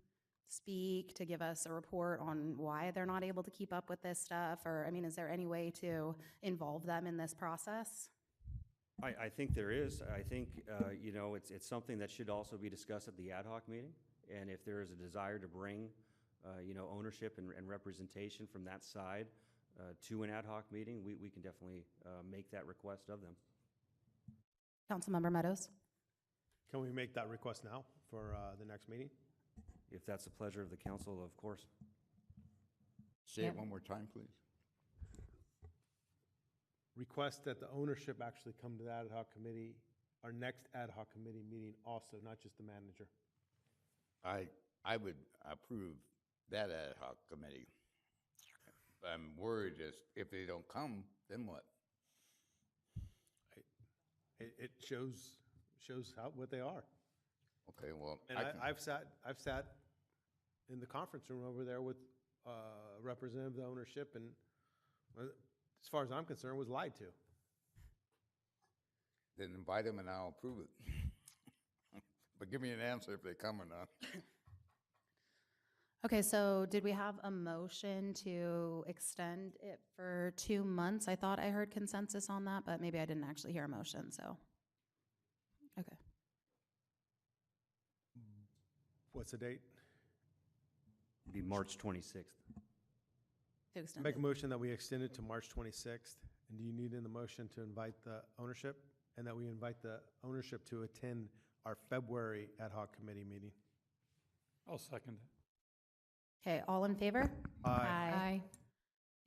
speak, to give us a report on why they're not able to keep up with this stuff? Or, I mean, is there any way to involve them in this process? I think there is. I think, it's something that should also be discussed at the ad hoc meeting. And if there is a desire to bring, ownership and representation from that side to an ad hoc meeting, we can definitely make that request of them. Councilmember Meadows? Can we make that request now for the next meeting? If that's the pleasure of the council, of course. Say it one more time, please. Request that the ownership actually come to the ad hoc committee, our next ad hoc committee meeting also, not just the manager. I would approve that ad hoc committee. I'm worried if they don't come, then what? It shows what they are. Okay, well, And I've sat in the conference room over there with representative of the ownership, and as far as I'm concerned, was lied to. Then invite them and I'll approve it. But give me an answer if they come or not. Okay, so did we have a motion to extend it for 2 months? I thought I heard consensus on that, but maybe I didn't actually hear a motion, so. Okay. What's the date? It'd be March 26th. To extend Make a it. motion that we extend it to March 26th. And do you need in the motion to invite the ownership? And that we invite the ownership to attend our February ad hoc committee meeting? I'll second it. Okay, all in favor? Aye.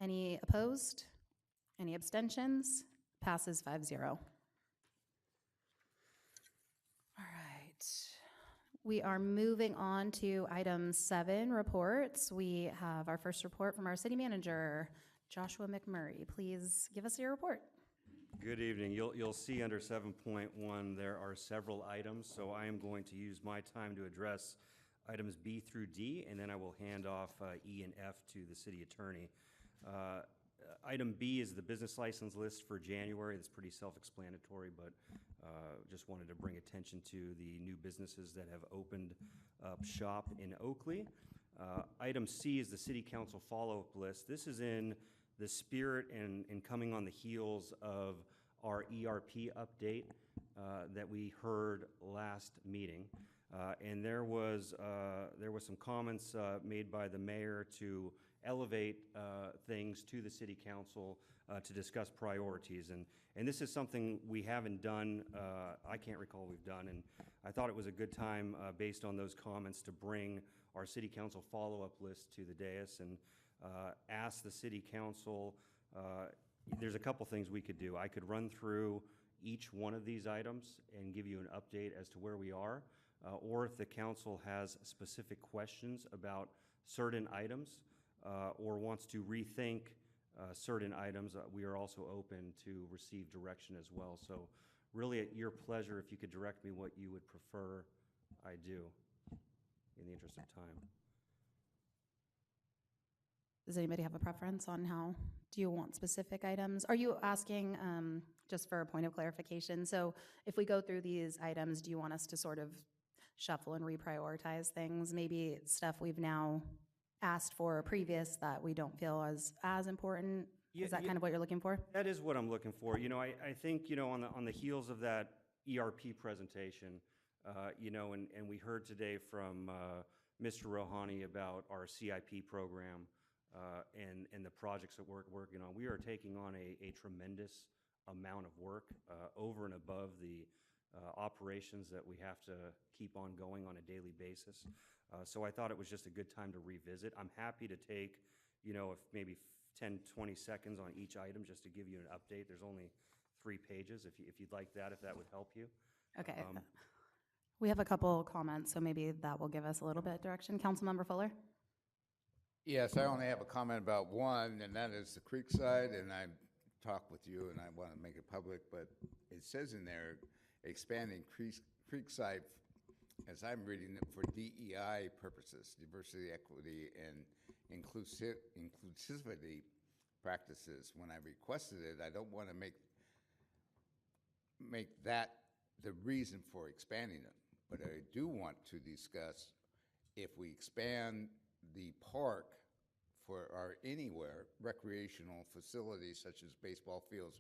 Any opposed? Any abstentions? Passes 5-0. All right. We are moving on to item 7, reports. We have our first report from our city manager, Joshua McMurray. Please give us your report. Good evening. You'll see under 7.1 there are several items, so I am going to use my time to address items B through D, and then I will hand off E and F to the city attorney. Item B is the business license list for January. That's pretty self-explanatory, but just wanted to bring attention to the new businesses that have opened up shop in Oakley. Item C is the city council follow-up list. This is in the spirit and coming on the heels of our ERP update that we heard last meeting. And there was some comments made by the mayor to elevate things to the city council to discuss priorities. And this is something we haven't done, I can't recall we've done, and I thought it was a good time based on those comments to bring our city council follow-up list to the dais and ask the city council, there's a couple things we could do. I could run through each one of these items and give you an update as to where we are. Or if the council has specific questions about certain items or wants to rethink certain items, we are also open to receive direction as well. So really at your pleasure, if you could direct me what you would prefer I do in the interest of time. Does anybody have a preference on how? Do you want specific items? Are you asking, just for a point of clarification, so if we go through these items, do you want us to sort of shuffle and reprioritize things? Maybe stuff we've now asked for previous that we don't feel as important? Is that kind of what you're looking for? That is what I'm looking for. I think, on the heels of that ERP presentation, and we heard today from Mr. Rohani about our CIP program and the projects that we're working on. We are taking on a tremendous amount of work over and above the operations that we have to keep on going on a daily basis. So I thought it was just a good time to revisit. I'm happy to take, if maybe 10, 20 seconds on each item just to give you an update. There's only 3 pages, if you'd like that, if that would help you. Okay. We have a couple comments, so maybe that will give us a little bit of direction. Councilmember Fuller? Yes, I only have a comment about one, and that is the Creekside, and I talked with you, and I want to make it public, but it says in there, expanding Creekside, as I'm reading it, for DEI purposes, diversity, equity, and inclusivity practices. When I requested it, I don't want to make that the reason for expanding it, but I do want to discuss if we expand the park for our anywhere recreational facilities such as baseball fields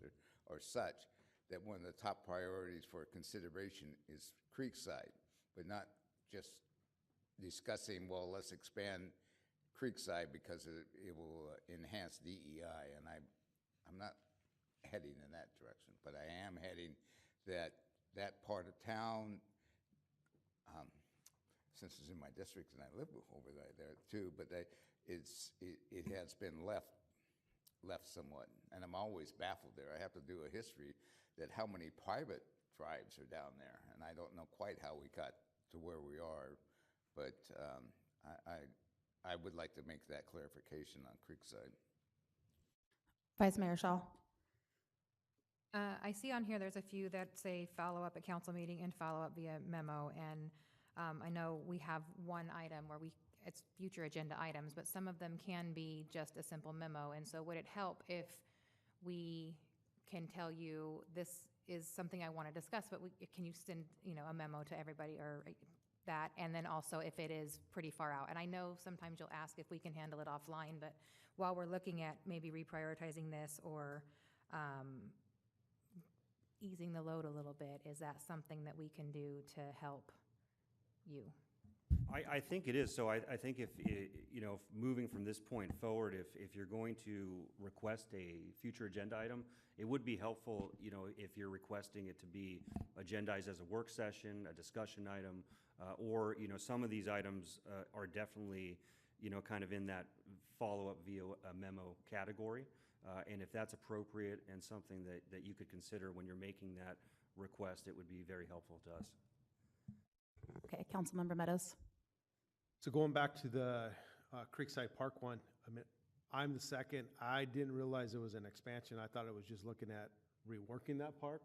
or such, that one of the top priorities for consideration is Creekside, but not just discussing, well, let's expand Creekside because it will enhance DEI, and I'm not heading in that direction, but I am heading that part of town, since it's in my district and I live over there too, but it has been left somewhat, and I'm always baffled there. I have to do a history that how many private tribes are down there, and I don't know quite how we got to where we are, but I would like to make that clarification on Creekside. Vice Mayor Shaw? I see on here, there's a few that say follow-up at council meeting and follow-up via memo, and I know we have one item where it's future agenda items, but some of them can be just a simple memo, and so would it help if we can tell you, this is something I want to discuss, but can you send, a memo to everybody or that, and then also if it is pretty far out. And I know sometimes you'll ask if we can handle it offline, but while we're looking at maybe reprioritizing this or easing the load a little bit, is that something that we can do to help you? I think it is. So I think if moving from this point forward, if you're going to request a future agenda item, it would be helpful, if you're requesting it to be agendized as a work session, a discussion item, or, some of these items are definitely, kind of in that follow-up via a memo category. And if that's appropriate and something that you could consider when you're making that request, it would be very helpful to us. Okay, Councilmember Meadows? So going back to the Creekside Park one, I'm the second. I didn't realize it was an expansion. I thought it was just looking at reworking that park.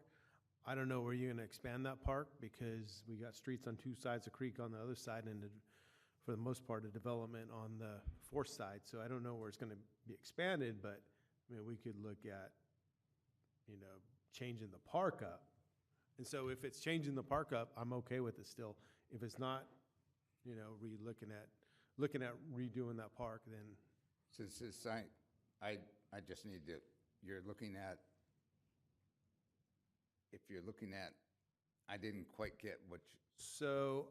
I don't know where you're gonna expand that park because we got streets on 2 sides of creek on the other side, and for the most part, the development on the 4th side. So I don't know where it's gonna be expanded, but we could look at, changing the park up. And so if it's changing the park up, I'm okay with it still. If it's not, looking at redoing that park, then. Since this, I just need to, if you're looking at, I didn't quite get what you. So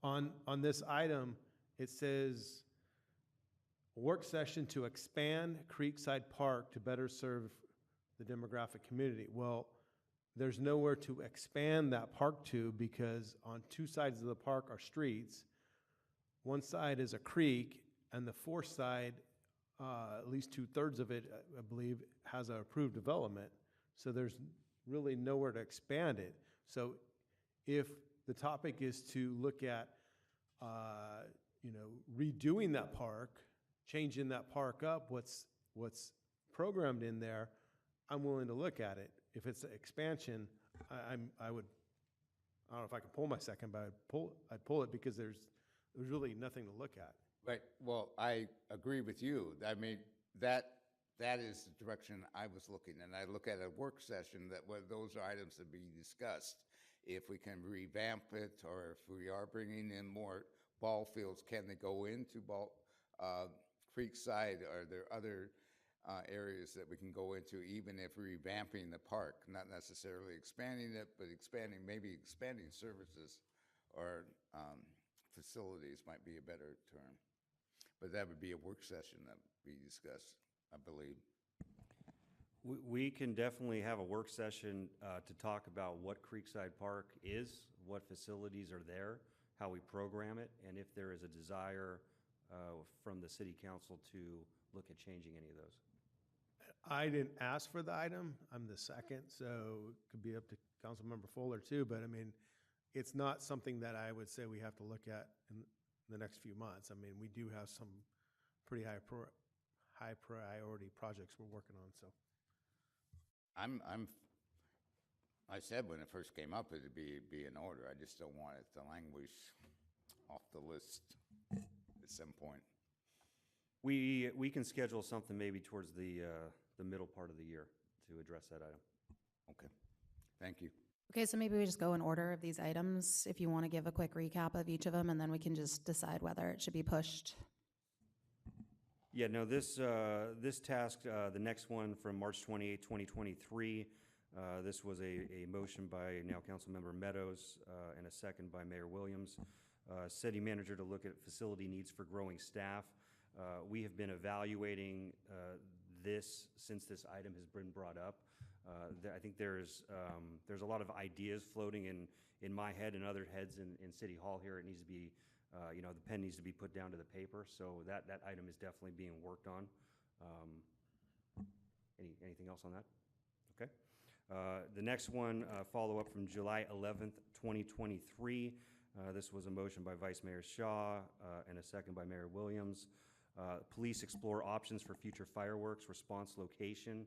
on this item, it says, work session to expand Creekside Park to better serve the demographic community. Well, there's nowhere to expand that park to because on 2 sides of the park are streets. One side is a creek, and the 4th side, at least 2/3 of it, I believe, has an approved development. So there's really nowhere to expand it. So if the topic is to look at, redoing that park, changing that park up, what's programmed in there, I'm willing to look at it. If it's an expansion, I don't know if I can pull my second, but I'd pull it because there's really nothing to look at. Right, well, I agree with you. I mean, that is the direction I was looking, and I look at a work session that where those items to be discussed. If we can revamp it, or if we are bringing in more ball fields, can they go into Creekside? Are there other areas that we can go into, even if revamping the park, not necessarily expanding it, but maybe expanding services or facilities might be a better term. But that would be a work session that we discuss, I believe. We can definitely have a work session to talk about what Creekside Park is, what facilities are there, how we program it, and if there is a desire from the city council to look at changing any of those. I didn't ask for the item. I'm the second, so it could be up to Councilmember Fuller too. But I mean, it's not something that I would say we have to look at in the next few months. I mean, we do have some pretty high priority projects we're working on, so. I said when it first came up, it'd be in order. I just don't want it to languish off the list at some point. We can schedule something maybe towards the middle part of the year to address that item. Okay, thank you. Okay, so maybe we just go in order of these items, if you want to give a quick recap of each of them, and then we can just decide whether it should be pushed. Yeah, no, this task, the next one from March 28, 2023, this was a motion by now Councilmember Meadows and a second by Mayor Williams. City manager to look at facility needs for growing staff. We have been evaluating this since this item has been brought up. I think there's a lot of ideas floating in my head and other heads in City Hall here. It needs to be, the pen needs to be put down to the paper. So that item is definitely being worked on. Anything else on that? Okay. The next one, follow-up from July 11th, 2023. This was a motion by Vice Mayor Shaw and a second by Mayor Williams. Police explore options for future fireworks response location.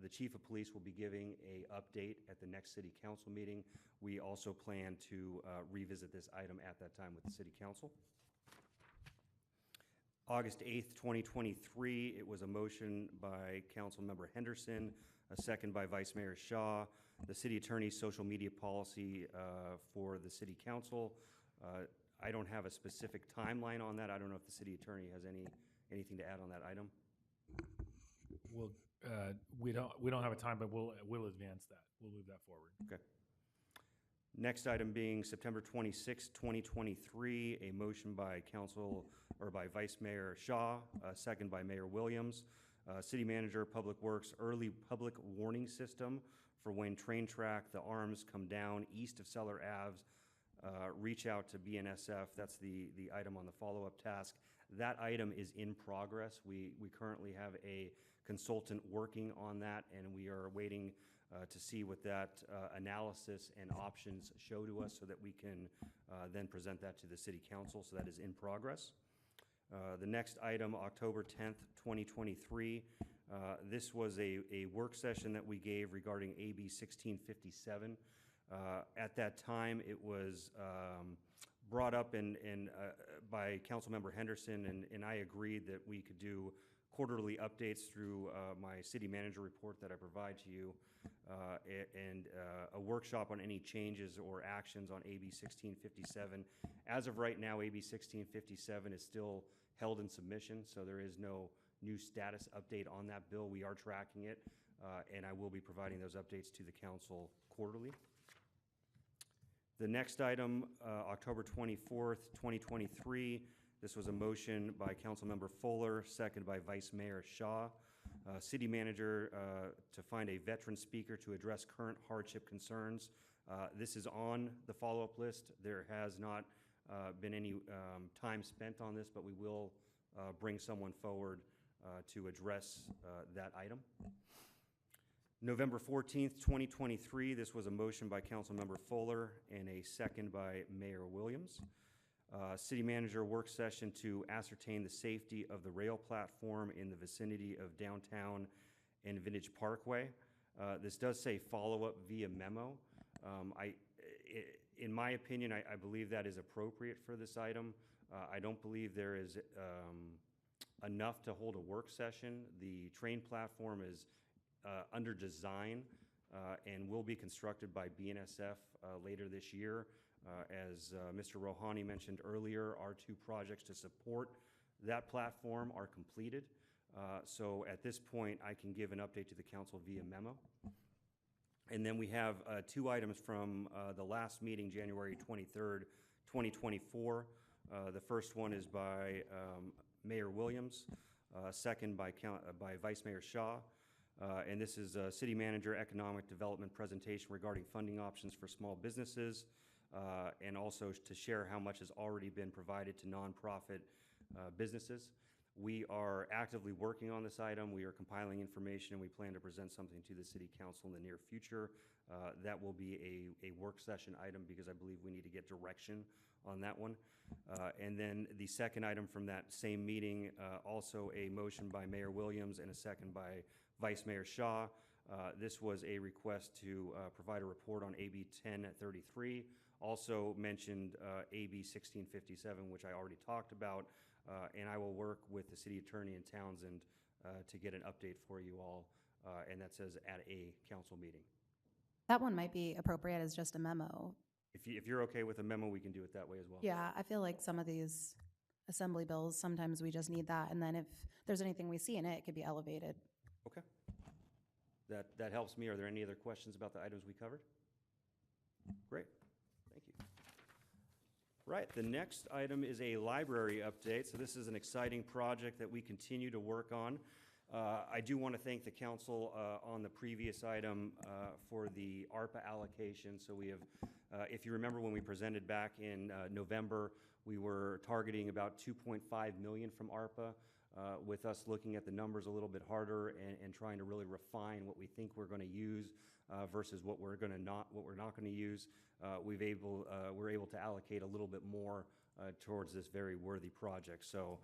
The Chief of Police will be giving an update at the next City Council meeting. We also plan to revisit this item at that time with the City Council. August 8th, 2023, it was a motion by Councilmember Henderson, a second by Vice Mayor Shaw. The City Attorney's social media policy for the City Council. I don't have a specific timeline on that. I don't know if the City Attorney has anything to add on that item. Well, we don't have a time, but we'll advance that. We'll move that forward. Okay. Next item being September 26, 2023, a motion by Vice Mayor Shaw, second by Mayor Williams. City Manager, Public Works, early public warning system for when train track, the arms come down east of Cellar Ave. Reach out to BNSF. That's the item on the follow-up task. That item is in progress. We currently have a consultant working on that, and we are waiting to see what that analysis and options show to us so that we can then present that to the City Council. So that is in progress. The next item, October 10th, 2023. This was a work session that we gave regarding AB 1657. At that time, it was brought up by Councilmember Henderson, and I agreed that we could do quarterly updates through my city manager report that I provide to you, and a workshop on any changes or actions on AB 1657. As of right now, AB 1657 is still held in submission, so there is no new status update on that bill. We are tracking it, and I will be providing those updates to the council quarterly. The next item, October 24th, 2023, this was a motion by Councilmember Fuller, second by Vice Mayor Shaw. City Manager to find a veteran speaker to address current hardship concerns. This is on the follow-up list. There has not been any time spent on this, but we will bring someone forward to address that item. November 14th, 2023, this was a motion by Councilmember Fuller and a second by Mayor Williams. City Manager work session to ascertain the safety of the rail platform in the vicinity of downtown and Vintage Parkway. This does say follow-up via memo. In my opinion, I believe that is appropriate for this item. I don't believe there is enough to hold a work session. The train platform is under design and will be constructed by BNSF later this year. As Mr. Rohani mentioned earlier, our two projects to support that platform are completed. So at this point, I can give an update to the council via memo. And then we have two items from the last meeting, January 23rd, 2024. The first one is by Mayor Williams, second by Vice Mayor Shaw. And this is a City Manager Economic Development presentation regarding funding options for small businesses, and also to share how much has already been provided to nonprofit businesses. We are actively working on this item. We are compiling information, and we plan to present something to the City Council in the near future. That will be a work session item because I believe we need to get direction on that one. And then the second item from that same meeting, also a motion by Mayor Williams and a second by Vice Mayor Shaw. This was a request to provide a report on AB 1033. Also mentioned AB 1657, which I already talked about. And I will work with the city attorney in Townsend to get an update for you all, and that says at a council meeting. That one might be appropriate as just a memo. If you're okay with a memo, we can do it that way as well. Yeah, I feel like some of these assembly bills, sometimes we just need that, and then if there's anything we see in it, it could be elevated. Okay. That helps me. Are there any other questions about the items we covered? Great. Thank you. Right, the next item is a library update. So this is an exciting project that we continue to work on. I do want to thank the council on the previous item for the ARPA allocation. So we have, if you remember when we presented back in November, we were targeting about 2.5 million from ARPA. With us looking at the numbers a little bit harder and trying to really refine what we think we're going to use versus what we're not going to use, we're able to allocate a little bit more towards this very worthy project. So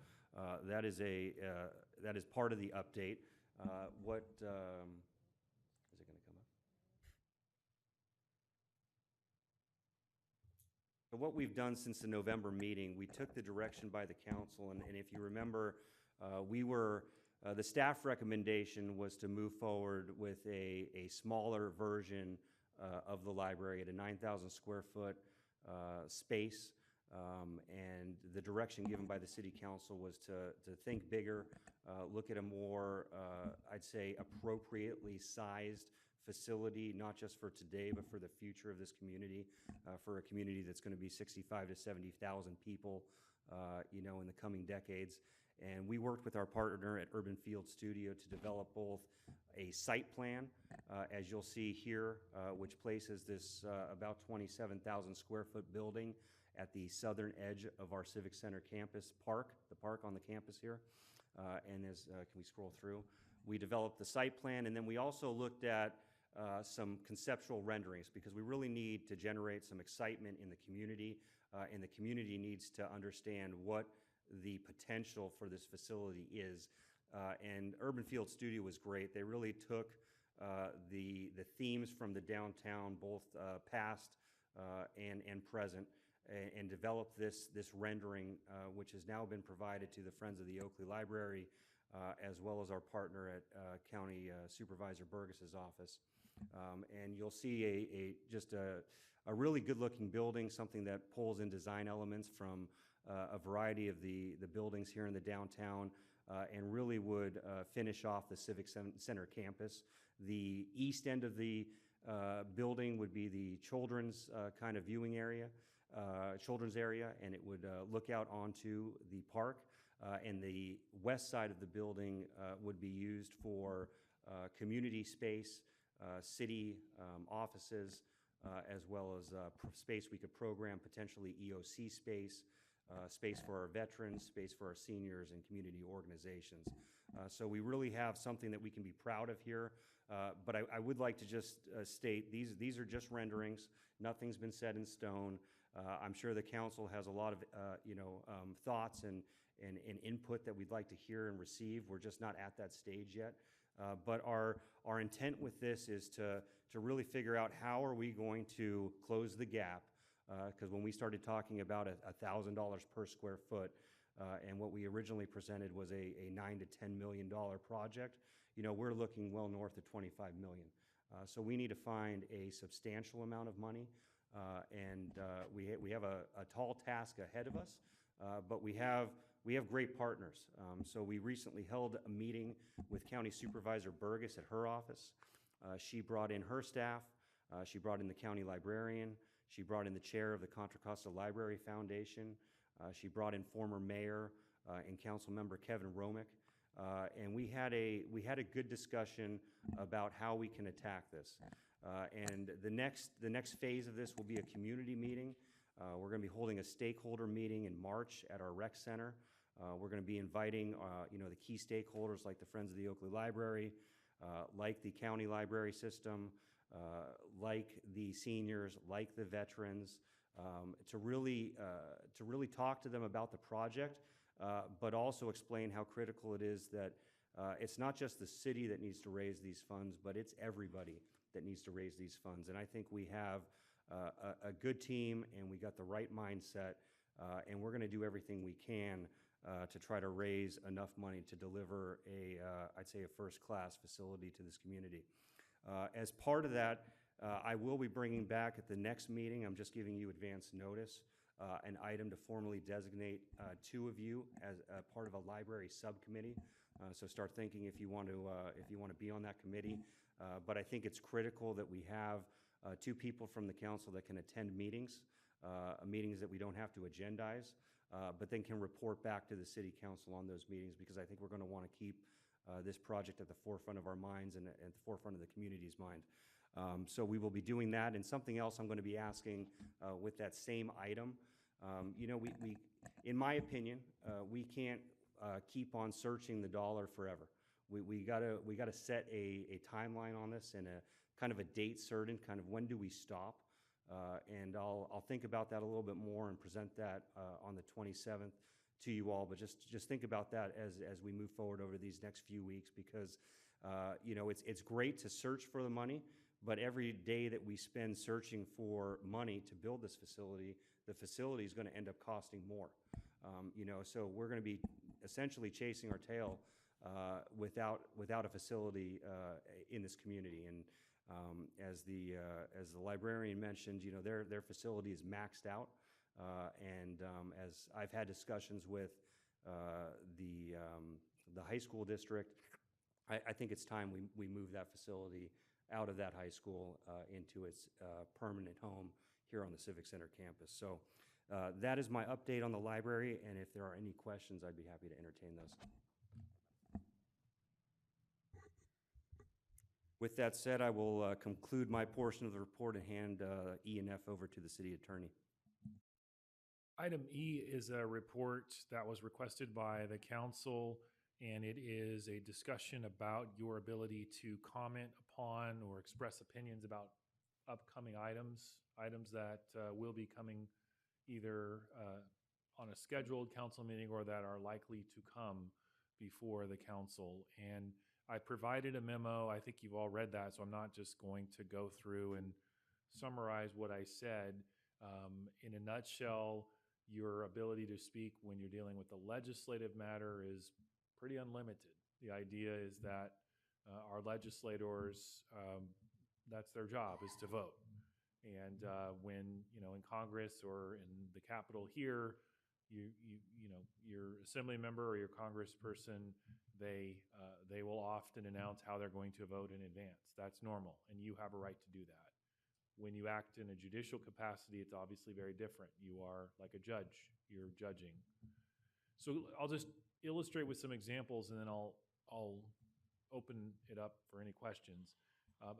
that is part of the update. What is it going to come up? So what we've done since the November meeting, we took the direction by the council, and if you remember, the staff recommendation was to move forward with a smaller version of the library at a 9,000 square foot space. And the direction given by the city council was to think bigger, look at a more, I'd say, appropriately sized facility, not just for today, but for the future of this community, for a community that's going to be 65 to 70,000 people, in the coming decades. And we worked with our partner at Urban Field Studio to develop both a site plan, as you'll see here, which places this about 27,000 square foot building at the southern edge of our Civic Center campus park, the park on the campus here. And as, can we scroll through? We developed the site plan, and then we also looked at some conceptual renderings because we really need to generate some excitement in the community, and the community needs to understand what the potential for this facility is. And Urban Field Studio was great. They really took the themes from the downtown, both past and present, and developed this rendering, which has now been provided to the Friends of the Oakley Library, as well as our partner at County Supervisor Burgess's office. And you'll see just a really good-looking building, something that pulls in design elements from a variety of the buildings here in the downtown, and really would finish off the Civic Center campus. The east end of the building would be the children's kind of viewing area, children's area, and it would look out onto the park. And the west side of the building would be used for community space, city offices, as well as space we could program, potentially EOC space, space for our veterans, space for our seniors and community organizations. So we really have something that we can be proud of here. But I would like to just state these are just renderings. Nothing's been set in stone. I'm sure the council has a lot of thoughts and input that we'd like to hear and receive. We're just not at that stage yet. But our intent with this is to really figure out how are we going to close the gap. Because when we started talking about $1,000 per square foot, and what we originally presented was a $9 to $10 million project, we're looking well north of $25 million. So we need to find a substantial amount of money, and we have a tall task ahead of us, but we have great partners. So we recently held a meeting with County Supervisor Burgess at her office. She brought in her staff. She brought in the county librarian. She brought in the chair of the Contra Costa Library Foundation. She brought in former mayor and council member Kevin Romick. And we had a good discussion about how we can attack this. And the next phase of this will be a community meeting. We're going to be holding a stakeholder meeting in March at our rec center. We're going to be inviting, the key stakeholders like the Friends of the Oakley Library, like the county library system, like the seniors, like the veterans, to really talk to them about the project, but also explain how critical it is that it's not just the city that needs to raise these funds, but it's everybody that needs to raise these funds. And I think we have a good team, and we got the right mindset, and we're going to do everything we can to try to raise enough money to deliver I'd say a first-class facility to this community. As part of that, I will be bringing back at the next meeting, I'm just giving you advance notice, an item to formally designate two of you as a part of a library subcommittee. So start thinking if you want to be on that committee. But I think it's critical that we have two people from the council that can attend meetings that we don't have to agendize, but then can report back to the city council on those meetings, because I think we're going to want to keep this project at the forefront of our minds and at the forefront of the community's mind. So we will be doing that. And something else I'm going to be asking with that same item, we in my opinion, we can't keep on searching the dollar forever. We gotta set a timeline on this and a kind of a date certain, kind of when do we stop? And I'll think about that a little bit more and present that on the 27th to you all. But just think about that as we move forward over these next few weeks, because it's great to search for the money, but every day that we spend searching for money to build this facility, the facility is going to end up costing more. So we're going to be essentially chasing our tail without a facility in this community. And as the librarian mentioned, their facility is maxed out. And as I've had discussions with the high school district, I think it's time we move that facility out of that high school into its permanent home here on the Civic Center campus. So that is my update on the library, and if there are any questions, I'd be happy to entertain those. With that said, I will conclude my portion of the report and hand E and F over to the city attorney. Item E is a report that was requested by the council, and it is a discussion about your ability to comment upon or express opinions about upcoming items that will be coming either on a scheduled council meeting or that are likely to come before the council. And I provided a memo. I think you've all read that, so I'm not just going to go through and summarize what I said. In a nutshell, your ability to speak when you're dealing with a legislative matter is pretty unlimited. The idea is that our legislators, that's their job, is to vote. And when, in Congress or in the Capitol here, your assembly member or your congressperson, they will often announce how they're going to vote in advance. That's normal, and you have a right to do that. When you act in a judicial capacity, it's obviously very different. You are like a judge. You're judging. So I'll just illustrate with some examples, and then I'll open it up for any questions.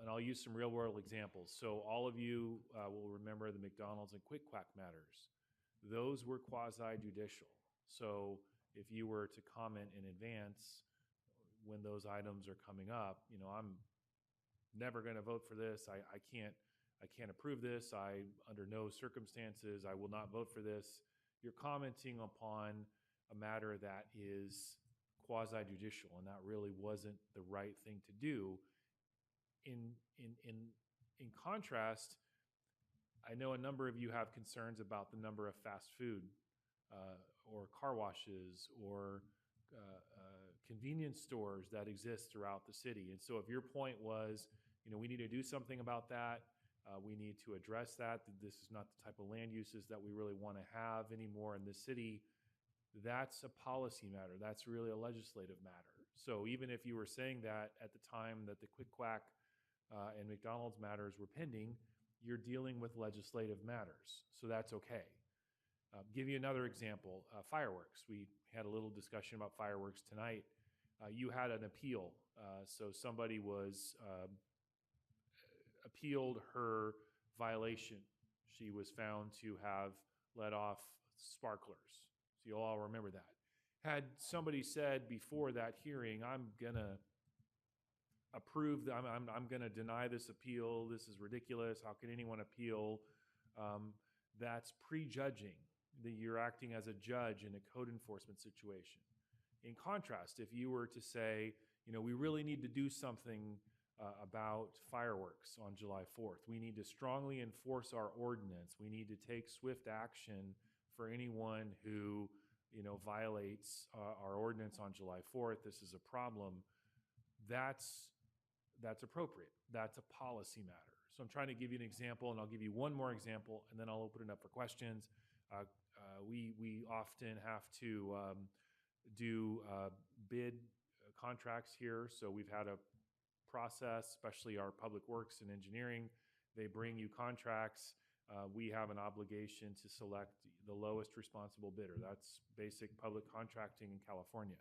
And I'll use some real-world examples. So all of you will remember the McDonald's and Quick Quack matters. Those were quasi-judicial. So if you were to comment in advance when those items are coming up, I'm never going to vote for this. I can't approve this. Under no circumstances, I will not vote for this. You're commenting upon a matter that is quasi-judicial, and that really wasn't the right thing to do. In contrast, I know a number of you have concerns about the number of fast food or car washes or convenience stores that exist throughout the city. And so if your point was, we need to do something about that, we need to address that this is not the type of land uses that we really want to have anymore in the city, that's a policy matter. That's really a legislative matter. So even if you were saying that at the time that the Quick Quack and McDonald's matters were pending, you're dealing with legislative matters. So that's okay. Give you another example, fireworks. We had a little discussion about fireworks tonight. You had an appeal. So somebody was appealed her violation. She was found to have let off sparklers. So you'll all remember that. had somebody said before that hearing, I'm gonna approve, I'm gonna deny this appeal, this is ridiculous, how can anyone appeal? That's prejudging, that you're acting as a judge in a code enforcement situation. In contrast, if you were to say, we really need to do something about fireworks on July 4th. We need to strongly enforce our ordinance. We need to take swift action for anyone who, violates our ordinance on July 4th. This is a problem. That's appropriate. That's a policy matter. So I'm trying to give you an example, and I'll give you one more example, and then I'll open it up for questions. We often have to do bid contracts here. So we've had a process, especially our public works and engineering. They bring you contracts. We have an obligation to select the lowest responsible bidder. That's basic public contracting in California.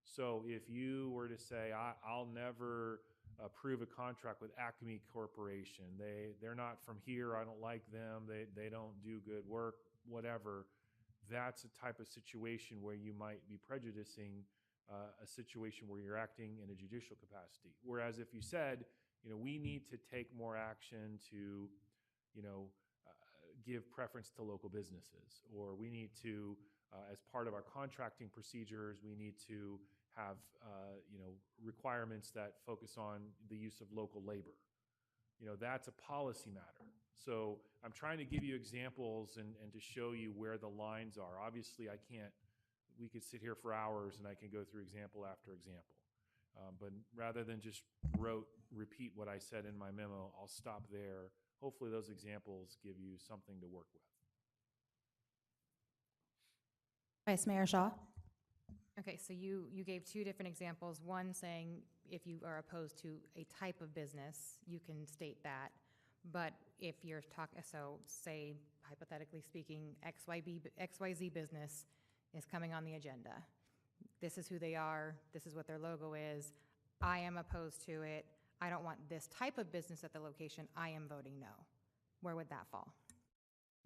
So if you were to say, I'll never approve a contract with Acme Corporation, they're not from here, I don't like them, they don't do good work, whatever, that's a type of situation where you might be prejudicing a situation where you're acting in a judicial capacity. Whereas if you said, we need to take more action to, give preference to local businesses, or we need to, as part of our contracting procedures, we need to have, requirements that focus on the use of local labor. That's a policy matter. So I'm trying to give you examples and to show you where the lines are. Obviously, we could sit here for hours and I can go through example after example. But rather than just repeat what I said in my memo, I'll stop there. Hopefully those examples give you something to work with. Vice Mayor Shaw? Okay, so you gave two different examples. One saying if you are opposed to a type of business, you can state that. But if you're so say, hypothetically speaking, XYZ business is coming on the agenda. This is who they are. This is what their logo is. I am opposed to it. I don't want this type of business at the location. I am voting no. Where would that fall?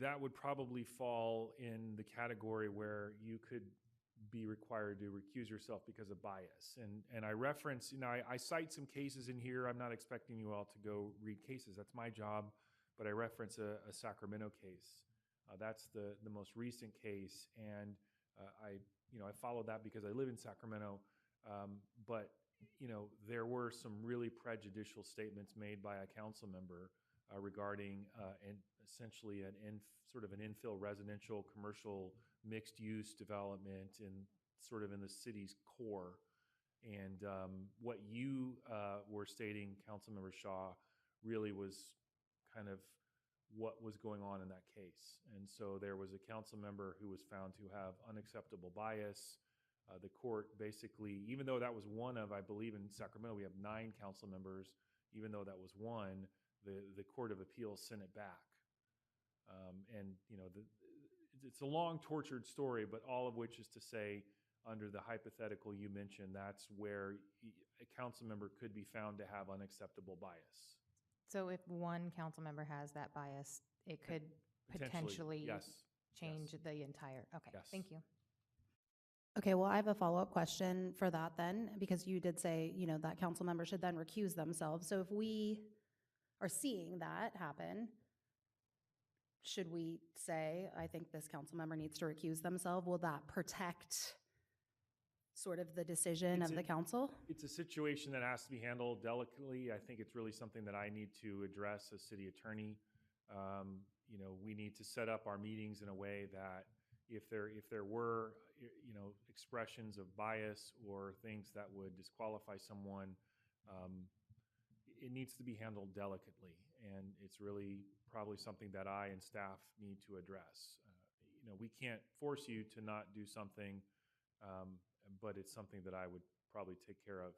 That would probably fall in the category where you could be required to recuse yourself because of bias. And I reference, I cite some cases in here. I'm not expecting you all to go read cases. That's my job. But I reference a Sacramento case. That's the most recent case. And I followed that because I live in Sacramento. But there were some really prejudicial statements made by a council member regarding essentially sort of an infill residential commercial mixed use development in the city's core. And what you were stating, Councilmember Shaw, really was kind of what was going on in that case. And so there was a council member who was found to have unacceptable bias. The court basically, even though that was one of, I believe in Sacramento, we have 9 council members, even though that was one, the Court of Appeals sent it back. It's a long, tortured story, but all of which is to say, under the hypothetical you mentioned, that's where a council member could be found to have unacceptable bias. So if one council member has that bias, it could potentially yes. change Yes. the entire, okay, Yes. thank you. Okay, well, I have a follow-up question for that then, because you did say, that council member should then recuse themselves. So if we are seeing that happen, should we say, I think this council member needs to recuse themselves? Will that protect sort of the decision of the council? It's a situation that has to be handled delicately. I think it's really something that I need to address as city attorney. We need to set up our meetings in a way that if there were, expressions of bias or things that would disqualify someone, it needs to be handled delicately. And it's really probably something that I and staff need to address. We can't force you to not do something, but it's something that I would probably take care of.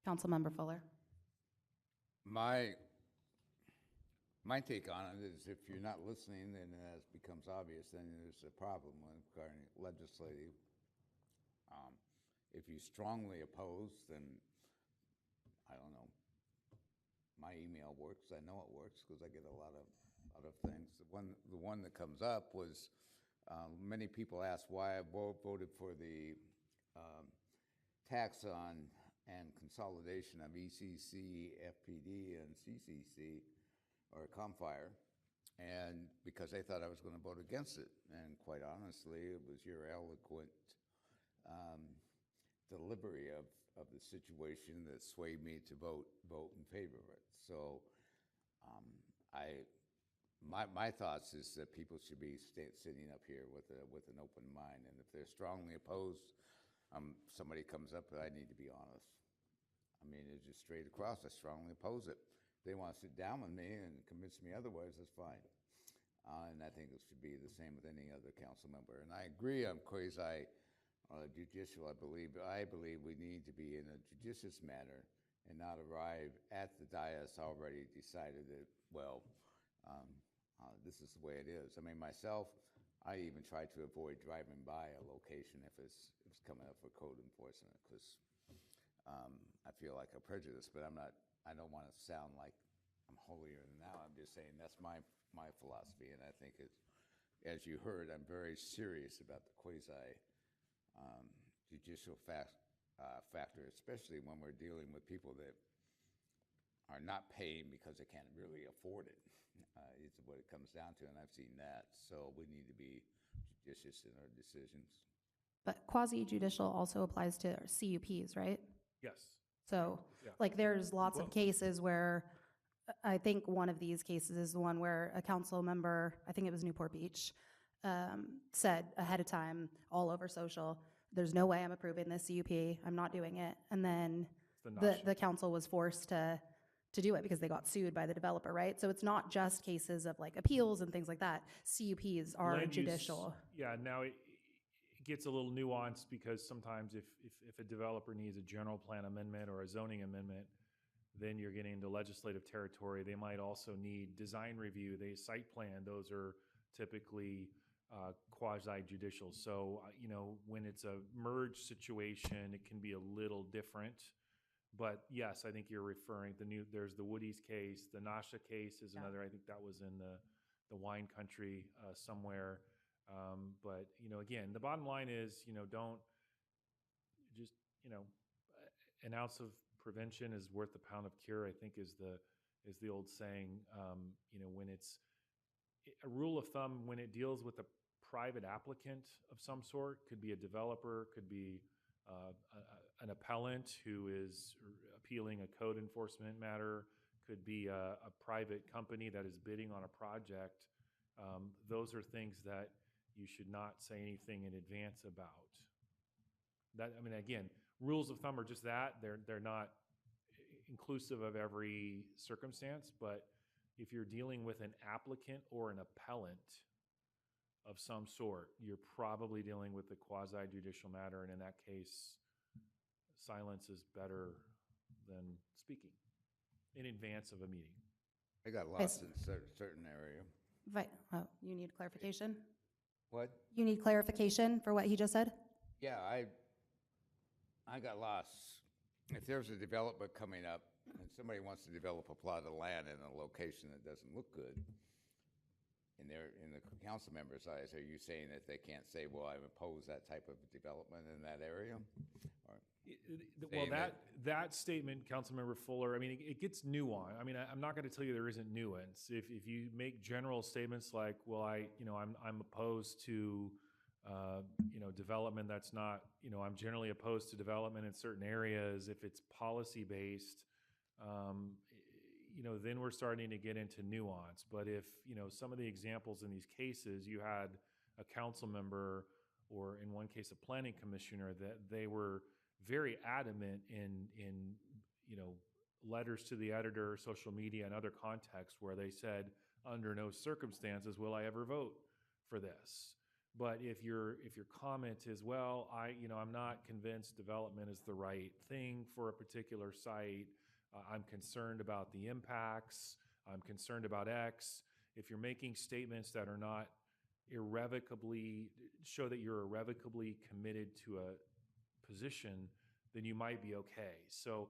Councilmember Fuller. My take on it is if you're not listening, then as becomes obvious, then there's a problem regarding legislative. If you strongly oppose, then I don't know. My email works. I know it works because I get a lot of things. The one that comes up was Many people ask why I voted for the um, tax on and consolidation of ECC, FPD, and CCC, or Comfire, and because they thought I was going to vote against it. And quite honestly, it was your eloquent um, delivery of the situation that swayed me to vote in favor of it. So um, my thoughts is that people should be sitting up here with an open mind, and if they're strongly opposed, somebody comes up, I need to be honest. I mean, it's just straight across. I strongly oppose it. If they want to sit down with me and convince me otherwise, that's fine. And I think it should be the same with any other council member. And I agree on quasi judicial. I believe we need to be in a judicious manner and not arrive at the dais already decided that, well, this is the way it is. I mean, myself, I even try to avoid driving by a location if it's coming up for code enforcement, because I feel like a prejudice, but I don't want to sound like I'm holier than thou. I'm just saying that's my philosophy, and I think as you heard, I'm very serious about the quasi judicial factor, especially when we're dealing with people that are not paying because they can't really afford it. Is what it comes down to, and I've seen that. So we need to be judicious in our decisions. But quasi-judicial also applies to CUPs, right? Yes. So, Yeah. like, there's lots Well- of cases where, I think one of these cases is the one where a council member, I think it was Newport Beach, said ahead of time, all over social, there's no way I'm approving this CUP, I'm not doing it. And then the council was forced to do it because they got sued by the developer, right? So it's not just cases of like appeals and things like that. CUPs are Land use- judicial. Yeah, now it gets a little nuanced because sometimes if a developer needs a general plan amendment or a zoning amendment, then you're getting into legislative territory. They might also need design review, site plan. Those are typically quasi-judicial. So, when it's a merge situation, it can be a little different. But yes, I think you're referring, there's the Woody's case, the Nasha case is another, I think that was in the wine country somewhere. But, again, the bottom line is, don't just, an ounce of prevention is worth a pound of cure, I think is the old saying. When it's a rule of thumb, when it deals with a private applicant of some sort, could be a developer, could be an appellant who is appealing a code enforcement matter, could be a private company that is bidding on a project. Those are things that you should not say anything in advance about. Again, rules of thumb are just that. They're not inclusive of every circumstance, but if you're dealing with an applicant or an appellant of some sort, you're probably dealing with a quasi-judicial matter, and in that case, silence is better than speaking in advance of a meeting. I got lost in a certain area. You need clarification? What? You need clarification for what he just said? Yeah, I got lost. If there's a development coming up and somebody wants to develop a plot of land in a location that doesn't look good, in the council members' eyes, are you saying that they can't say, well, I oppose that type of development in that area? Well, that statement, Councilmember Fuller, it gets nuanced. I'm not going to tell you there isn't nuance. If you make general statements like, well, I'm opposed to development that's not, I'm generally opposed to development in certain areas. If it's policy-based, then we're starting to get into nuance. But if, some of the examples in these cases, you had a council member, or in one case, a planning commissioner, that they were very adamant in letters to the editor, social media, and other contexts where they said, under no circumstances will I ever vote for this. But if your comment is, well, I'm not convinced development is the right thing for a particular site, I'm concerned about the impacts, I'm concerned about X. If you're making statements that are not show that you're irrevocably committed to a position, then you might be okay. So,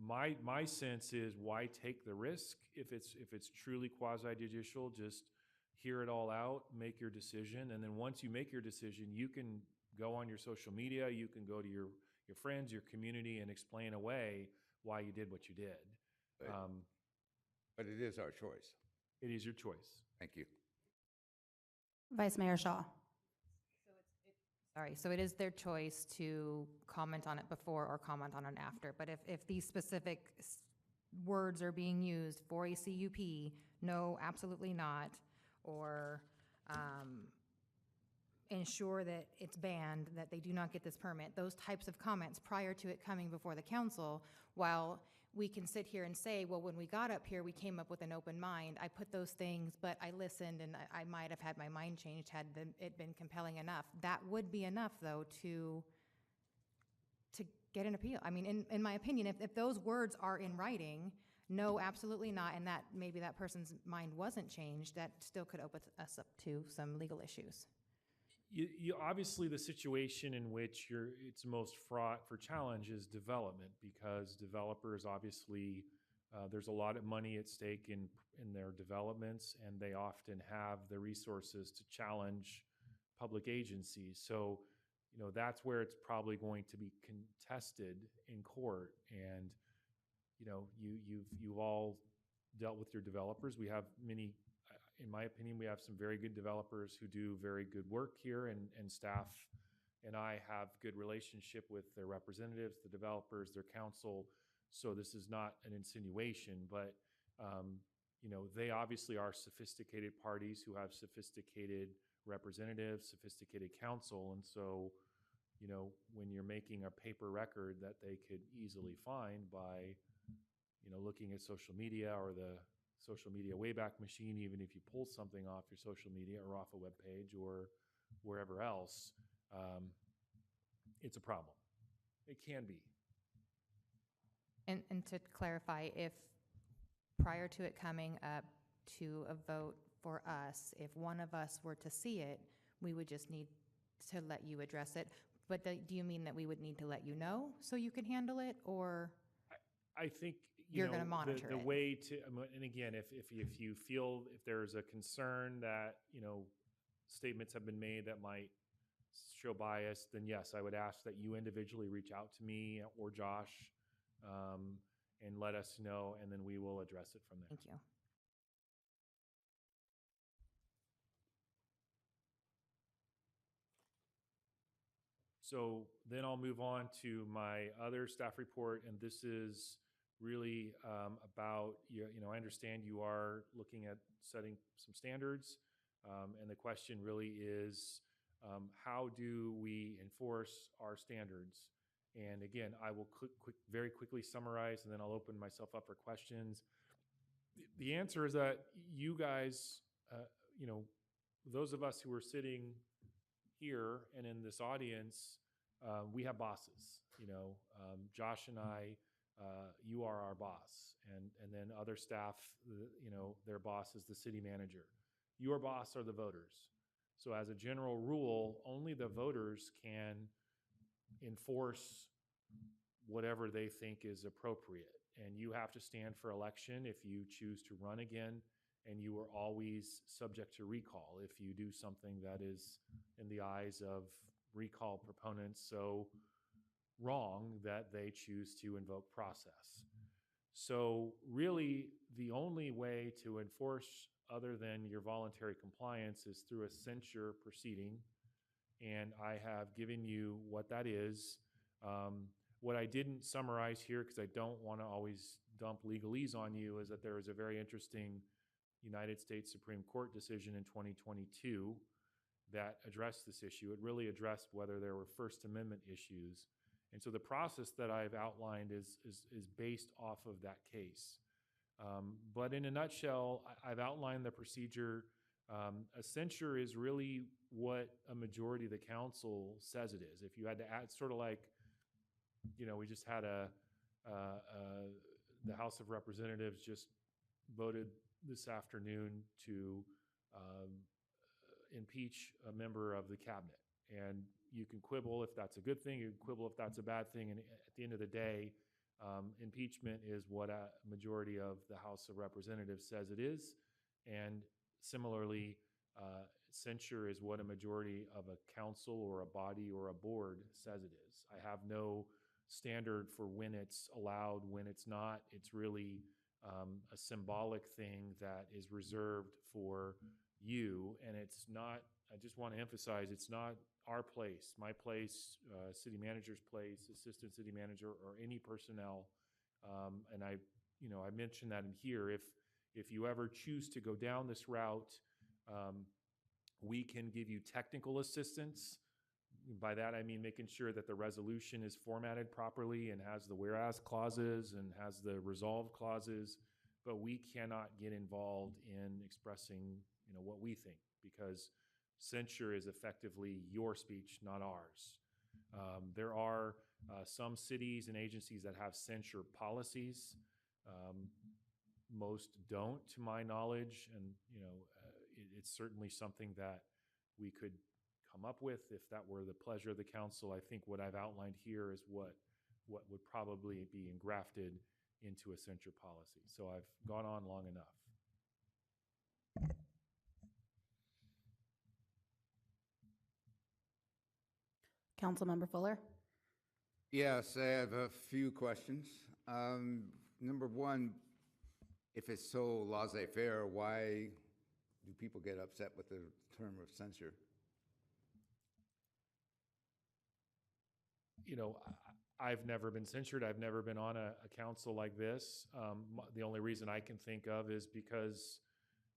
my sense is, why take the risk if it's truly quasi-judicial? Just hear it all out, make your decision, and then once you make your decision, you can go on your social media, you can go to your friends, your community, and explain away why you did what you did. But it is our choice. It is your choice. Thank you. Vice Mayor Shaw. Sorry, so it is their choice to comment on it before or comment on it after. But if these specific words are being used for a CUP, no, absolutely not, or ensure that it's banned, that they do not get this permit, those types of comments prior to it coming before the council, while we can sit here and say, well, when we got up here, we came up with an open mind. I put those things, but I listened, and I might have had my mind changed had it been compelling enough. That would be enough, though, to get an appeal. I mean, in my opinion, if those words are in writing, no, absolutely not, and that maybe that person's mind wasn't changed, that still could open us up to some legal issues. You obviously, the situation in which it's most fraught for challenge is development, because developers obviously, there's a lot of money at stake in their developments, and they often have the resources to challenge public agencies. So, that's where it's probably going to be contested in court. And you've all dealt with your developers. We have many. In my opinion, we have some very good developers who do very good work here, and staff and I have good relationship with their representatives, the developers, their counsel. So this is not an insinuation, but they obviously are sophisticated parties who have sophisticated representatives, sophisticated counsel, and so when you're making a paper record that they could easily find by looking at social media or the social media Wayback Machine, even if you pull something off your social media or off a web page or wherever else, it's a problem. It can be. And to clarify, if prior to it coming up to a vote for us, if one of us were to see it, we would just need to let you address it. But do you mean that we would need to let you know so you can handle it, or? I think you're going to monitor the it. way to, and again, if you feel if there's a concern that statements have been made that might show bias, then yes, I would ask that you individually reach out to me or Josh and let us know, and then we will address it from there. Thank you. So then I'll move on to my other staff report, and this is really about, I understand you are looking at setting some standards, and the question really is, how do we enforce our standards? And again, I will very quickly summarize, and then I'll open myself up for questions. The answer is that you guys, those of us who are sitting here and in this audience, we have bosses. Josh and I, you are our boss, and then other staff, their boss is the city manager. Your boss are the voters. So as a general rule, only the voters can enforce whatever they think is appropriate. And you have to stand for election if you choose to run again, and you are always subject to recall if you do something that is, in the eyes of recall proponents, so wrong that they choose to invoke process. So really, the only way to enforce other than your voluntary compliance is through a censure proceeding, and I have given you what that is. What I didn't summarize here, because I don't want to always dump legalese on you, is that there was a very interesting United States Supreme Court decision in 2022 that addressed this issue. It really addressed whether there were First Amendment issues. And so the process that I've outlined is based off of that case. But in a nutshell, I've outlined the procedure. A censure is really what a majority of the council says it is. If you had to add, sort of like, we just had the House of Representatives just voted this afternoon to impeach a member of the cabinet. And you can quibble if that's a good thing, you can quibble if that's a bad thing, and at the end of the day, impeachment is what a majority of the House of Representatives says it is. And similarly, Censure is what a majority of a council or a body or a board says it is. I have no standard for when it's allowed, when it's not. It's really a symbolic thing that is reserved for you, and it's not, I just want to emphasize, it's not our place, my place, city manager's place, assistant city manager, or any personnel. And I mentioned that in here. If you ever choose to go down this route, we can give you technical assistance. By that, I mean making sure that the resolution is formatted properly and has the whereas clauses and has the resolve clauses, but we cannot get involved in expressing, what we think, because censure is effectively your speech, not ours. There are some cities and agencies that have censure policies. Most don't, to my knowledge, and it's certainly something that we could come up with if that were the pleasure of the council. I think what I've outlined here is what would probably be engrafted into a censure policy. So I've gone on long enough. Councilmember Fuller. Yes, I have a few questions. Number one, if it's so laissez-faire, why do people get upset with the term of censure? I've never been censured. I've never been on a council like this. The only reason I can think of is because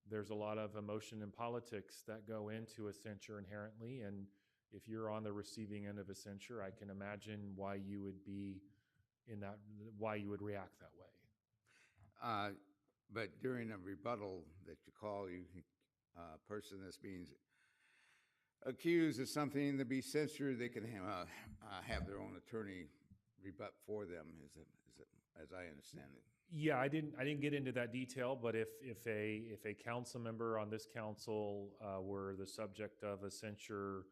there's a lot of emotion and politics that go into a censure inherently. And if you're on the receiving end of a censure, I can imagine why you would be why you would react that way. But during a rebuttal that you call, a person that's being accused of something to be censored, they can have their own attorney rebut for them, as I understand it. Yeah, I didn't get into that detail, but if a council member on this council were the subject of a censure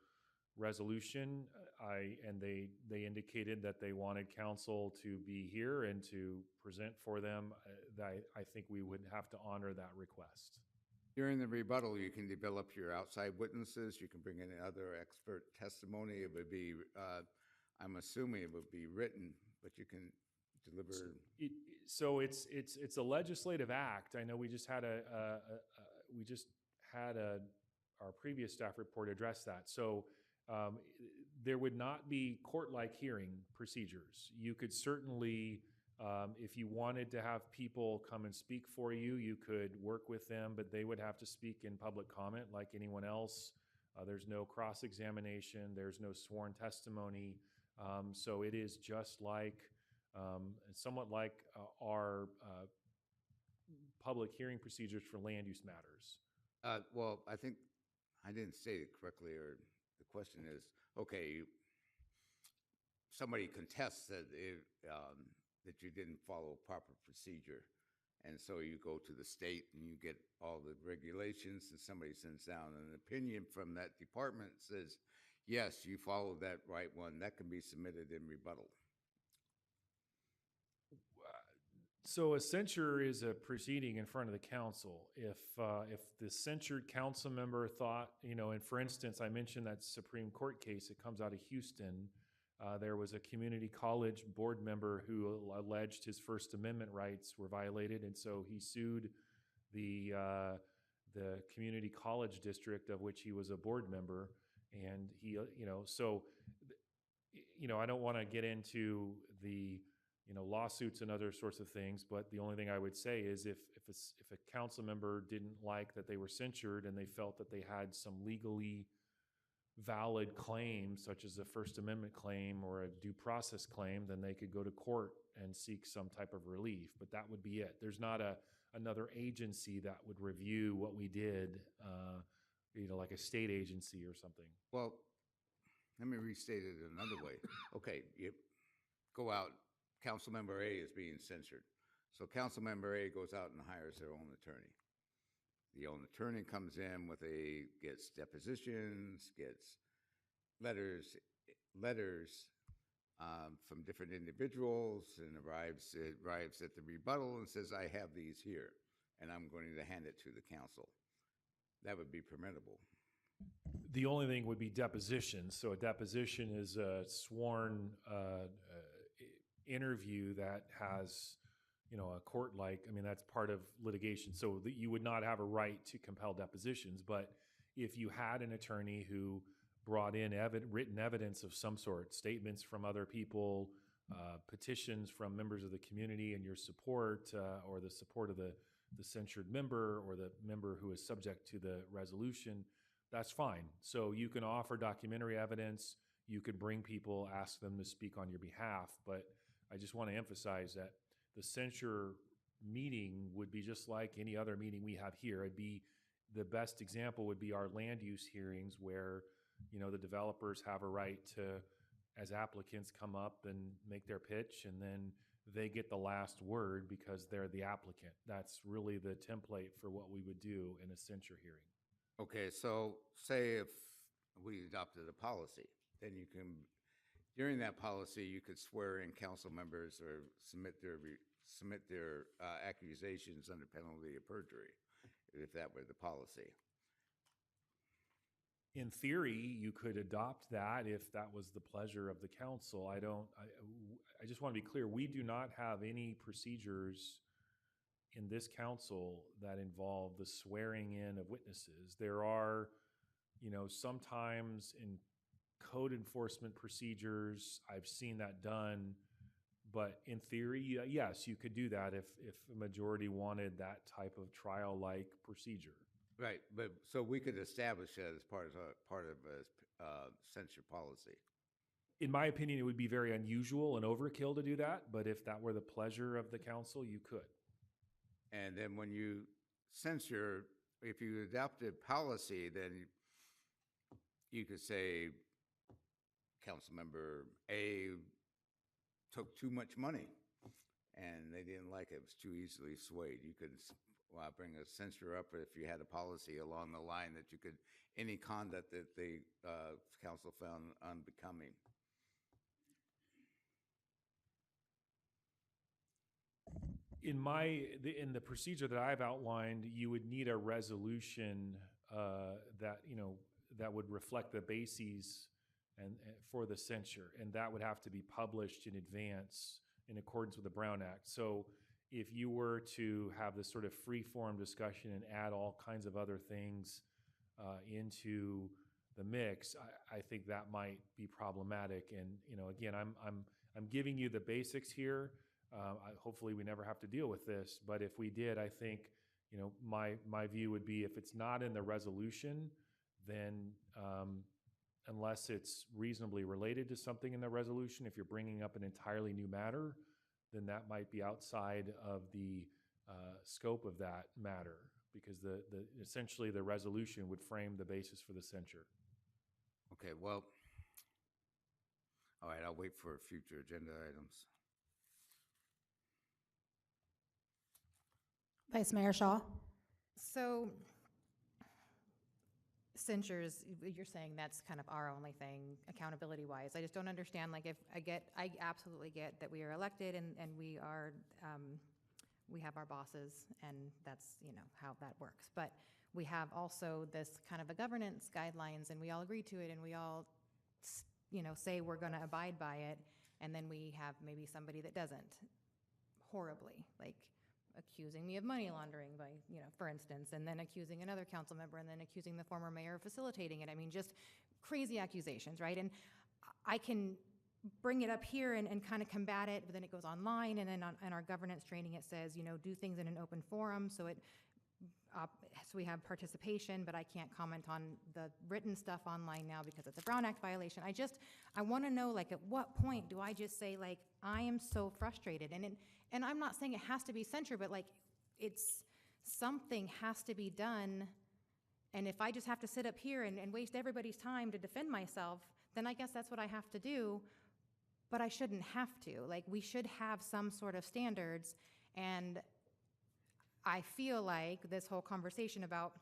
resolution, and they indicated that they wanted council to be here and to present for them, I think we would have to honor that request. During the rebuttal, you can develop your outside witnesses. You can bring in other expert testimony. It would be, I'm assuming it would be written, but you can deliver. So it's a legislative act. I know we just had our previous staff report address that. So there would not be court-like hearing procedures. You could certainly, if you wanted to have people come and speak for you, you could work with them, but they would have to speak in public comment like anyone else. There's no cross-examination. There's no sworn testimony. So it is just like, somewhat like our public hearing procedures for land use matters. Well, I think I didn't state it correctly, or the question is, okay, somebody contests that that you didn't follow proper procedure, and so you go to the state and you get all the regulations, and somebody sends down an opinion from that department that says, yes, you followed that right one. That can be submitted in rebuttal. So a censure is a proceeding in front of the council. If the censured council member thought, and for instance, I mentioned that Supreme Court case, it comes out of Houston. There was a community college board member who alleged his First Amendment rights were violated, and so he sued the community college district of which he was a board member. And he, I don't want to get into the lawsuits and other sorts of things, but the only thing I would say is if a council member didn't like that they were censured and they felt that they had some legally valid claim, such as a First Amendment claim or a due process claim, then they could go to court and seek some type of relief. But that would be it. There's not another agency that would review what we did, like a state agency or something. Well, let me restate it another way. Okay, you go out, council member A is being censured. So council member A goes out and hires their own attorney. The own attorney comes in gets depositions, gets letters from different individuals, and arrives at the rebuttal and says, I have these here, and I'm going to hand it to the council. that would be permissible. The only thing would be depositions. So a deposition is a sworn interview that has, a court-like, I mean, that's part of litigation. So that you would not have a right to compel depositions. But if you had an attorney who brought in written evidence of some sort, statements from other people, petitions from members of the community and your support, or the support of the censured member or the member who is subject to the resolution, that's fine. So you can offer documentary evidence, you could bring people, ask them to speak on your behalf, but I just want to emphasize that the censure meeting would be just like any other meeting we have here. It'd be, the best example would be our land use hearings where, the developers have a right to, as applicants, come up and make their pitch, and then they get the last word because they're the applicant. That's really the template for what we would do in a censure hearing. Okay, so say if we adopted a policy, then you can, during that policy, you could swear in council members or submit their accusations under penalty of perjury, if that were the policy. In theory, you could adopt that if that was the pleasure of the council. I just want to be clear, we do not have any procedures in this council that involve the swearing in of witnesses. There are, sometimes in code enforcement procedures, I've seen that done, but in theory, yes, you could do that if a majority wanted that type of trial-like procedure. Right, but so we could establish that as part of a censure policy. In my opinion, it would be very unusual and overkill to do that, but if that were the pleasure of the council, you could. And then when you censure, if you adopted policy, then you could say Councilmember A took too much money and they didn't like it. It was too easily swayed. You could bring a censure up if you had a policy along the line that you could, any conduct that the council found unbecoming. In the procedure that I've outlined, you would need a resolution that would reflect the bases and for the censure, and that would have to be published in advance in accordance with the Brown Act. So if you were to have this sort of free-form discussion and add all kinds of other things into the mix, I think that might be problematic. And again, I'm giving you the basics here. Hopefully, we never have to deal with this. But if we did, I think my view would be if it's not in the resolution, then unless it's reasonably related to something in the resolution, if you're bringing up an entirely new matter, then that might be outside of the scope of that matter, because essentially the resolution would frame the basis for the censure. Okay, well, all right, I'll wait for future agenda items. Vice Mayor Shaw. So censures, you're saying that's kind of our only thing, accountability-wise. I just don't understand, like, if I absolutely get that we are elected and we are, we have our bosses, and that's, how that works. But we have also this kind of a governance guidelines, and we all agree to it, and we all, say we're going to abide by it, and then we have maybe somebody that doesn't, horribly, like accusing me of money laundering by, for instance, and then accusing another council member, and then accusing the former mayor of facilitating it. I mean, just crazy accusations, right? And I can bring it up here and kind of combat it, but then it goes online, and then in our governance training it says, do things in an open forum, so we have participation, but I can't comment on the written stuff online now because it's a Brown Act violation. I want to know, like, at what point do I just say, like, I am so frustrated, and I'm not saying it has to be censure, but like, it's something has to be done, and if I just have to sit up here and waste everybody's time to defend myself, then I guess that's what I have to do, but I shouldn't have to. Like, we should have some sort of standards, and I feel like this whole conversation about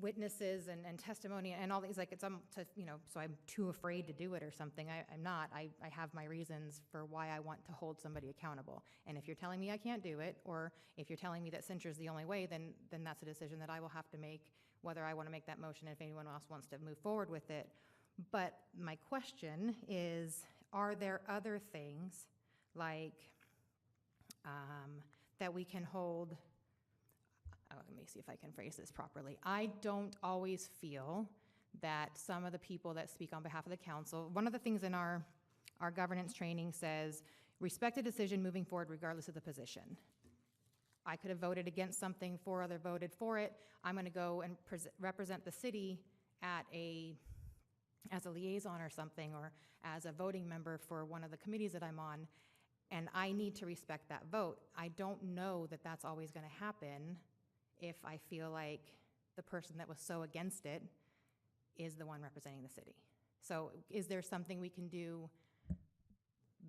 witnesses and testimony and all these, like, it's, so I'm too afraid to do it or something. I'm not. I have my reasons for why I want to hold somebody accountable. And if you're telling me I can't do it, or if you're telling me that censure is the only way, then that's a decision that I will have to make, whether I want to make that motion, if anyone else wants to move forward with it. But my question is, are there other things, like, that we can hold? Let me see if I can phrase this properly. I don't always feel that some of the people that speak on behalf of the council, one of the things in our governance training says, respect a decision moving forward regardless of the position. I could have voted against something, 4 other voted for it. I'm going to go and represent the city as a liaison or something, or as a voting member for one of the committees that I'm on, and I need to respect that vote. I don't know that that's always going to happen if I feel like the person that was so against it is the one representing the city. So is there something we can do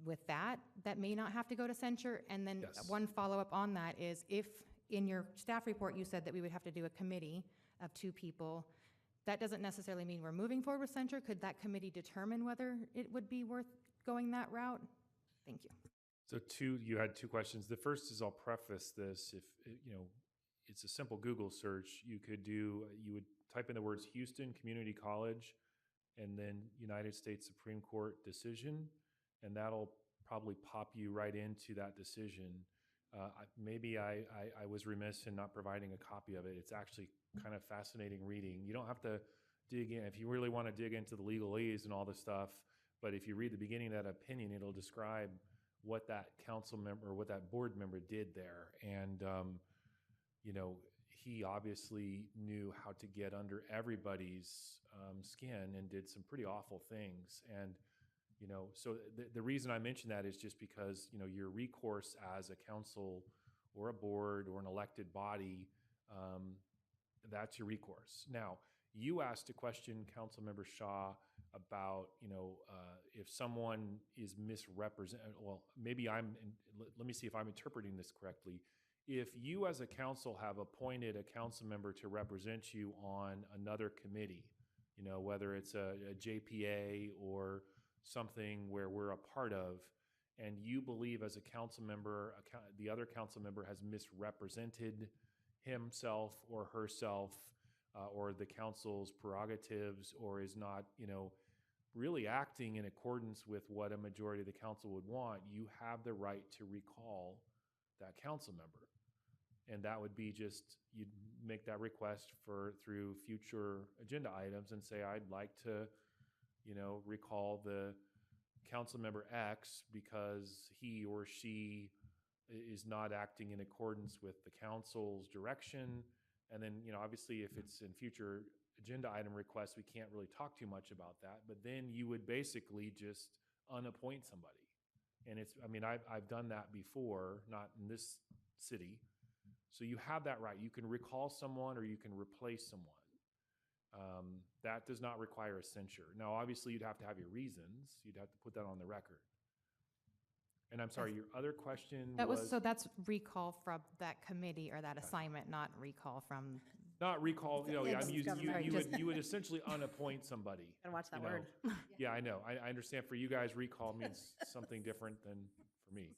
with that may not have to go to censure? And then Yes. one follow-up on that is, if in your staff report you said that we would have to do a committee of 2 people, that doesn't necessarily mean we're moving forward with censure. Could that committee determine whether it would be worth going that route? Thank you. So you had 2 questions. The first is, I'll preface this, if, it's a simple Google search. You would type in the words Houston Community College and then United States Supreme Court decision, and that'll probably pop you right into that decision. Maybe I was remiss in not providing a copy of it. It's actually kind of fascinating reading. You don't have to dig in if you really want to dig into the legalese and all this stuff, but if you read the beginning of that opinion, it'll describe what that council member or what that board member did there. And, he obviously knew how to get under everybody's skin and did some pretty awful things. And, so the reason I mention that is just because, your recourse as a council or a board or an elected body, that's your recourse. Now, you asked a question, Councilmember Shaw, about, if someone is misrepresented. Well, maybe let me see if I'm interpreting this correctly. If you as a council have appointed a council member to represent you on another committee, whether it's a JPA or something where we're a part of, and you believe as a council member, the other council member has misrepresented himself or herself, or the council's prerogatives, or is not, really acting in accordance with what a majority of the council would want, you have the right to recall that council member. And that would be just, you'd make that request through future agenda items and say, I'd like to, recall the council member X because he or she is not acting in accordance with the council's direction. And then, obviously if it's in future agenda item requests, we can't really talk too much about that, but then you would basically just unappoint somebody. And I've done that before, not in this city. So you have that right. You can recall someone or you can replace someone. That does not require a censure. Now, obviously you'd have to have your reasons. You'd have to put that on the record. And I'm sorry, your other question was? So that's recall from that committee or that assignment, not recall from. Not recall, you would essentially unappoint somebody. Gotta watch that word. Yeah, I know. I understand for you guys, recall means something different than for me.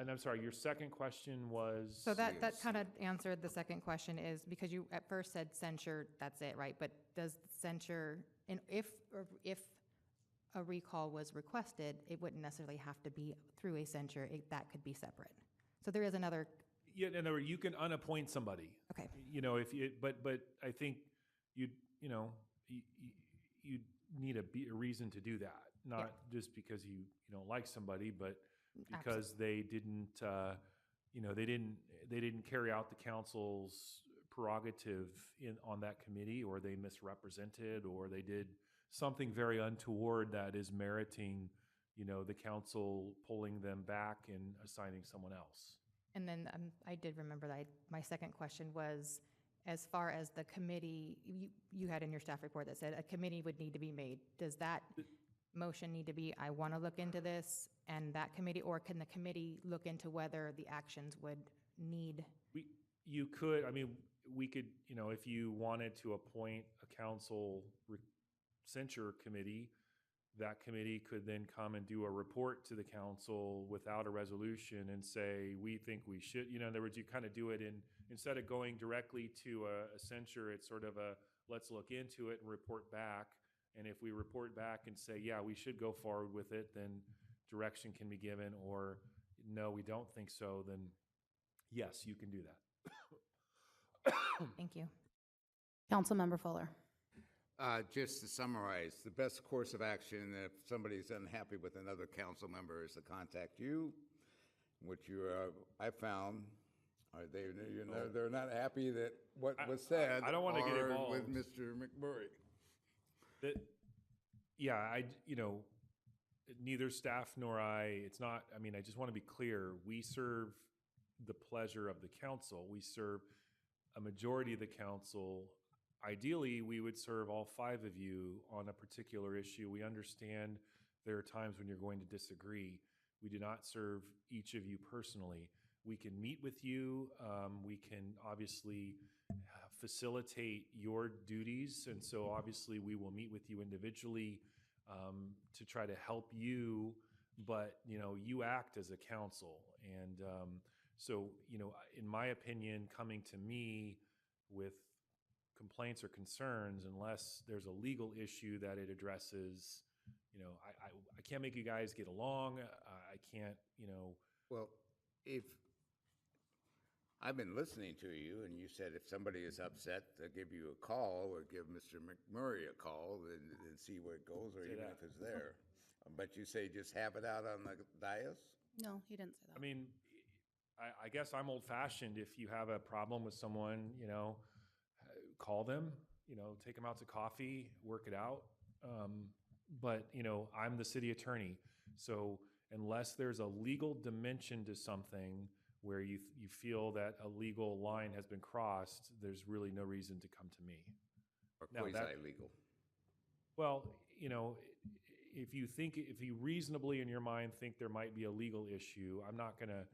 And I'm sorry, your second question was? So that kind of answered the second question, is because you at first said censure, that's it, right? But does censure, and if a recall was requested, it wouldn't necessarily have to be through a censure. That could be separate. So there is another. Yeah, in other words, you can unappoint somebody. Okay. But I think you'd need a reason to do that, not just because you don't like somebody, but because they didn't carry out the council's prerogative on that committee, or they misrepresented, or they did something very untoward that is meriting, the council pulling them back and assigning someone else. And then I did remember that my second question was, as far as the committee, you had in your staff report that said a committee would need to be made. Does that motion need to be, I want to look into this, and that committee, or can the committee look into whether the actions would need? You could, we could, you know, if you wanted to appoint a council censure committee, that committee could then come and do a report to the council without a resolution and say, we think we should, you know, in other words, you kind of do it in, instead of going directly to a censure, it's sort of a, let's look into it and report back. And if we report back and say, yeah, we should go forward with it, then direction can be given, or no, we don't think so, then yes, you can do that. Thank you. Councilmember Fuller. Just to summarize, the best course of action if somebody's unhappy with another council member is to contact you, which you I found they're not happy that what was said. I don't want to get or involved with Mr. McMurray. Yeah, you know, neither staff nor it's not, I mean, I just want to be clear. We serve the pleasure of the council. We serve a majority of the council. Ideally, we would serve all 5 of you on a particular issue. We understand there are times when you're going to disagree. We do not serve each of you personally. We can meet with you. We can obviously facilitate your duties. And so obviously we will meet with you individually to try to help you, but you know, you act as a council. And so, you know, in my opinion, coming to me with complaints or concerns, unless there's a legal issue that it addresses, you know, I can't make you guys get along. I can't, you know. Well, if I've been listening to you, and you said if somebody is upset, they'll give you a call or give Mr. McMurray a call and see where it goes, or even if it's there. But you say just have it out on the dais? No, he didn't say that. I mean, I guess I'm old-fashioned. If you have a problem with someone, you know, call them, you know, take them out to coffee, work it out. But, you know, I'm the city attorney. So unless there's a legal dimension to something where you feel that a legal line has been crossed, there's really no reason to come to me. Or quasi-legal? Well, you know, if you reasonably in your mind think there might be a legal issue, I'm not going to,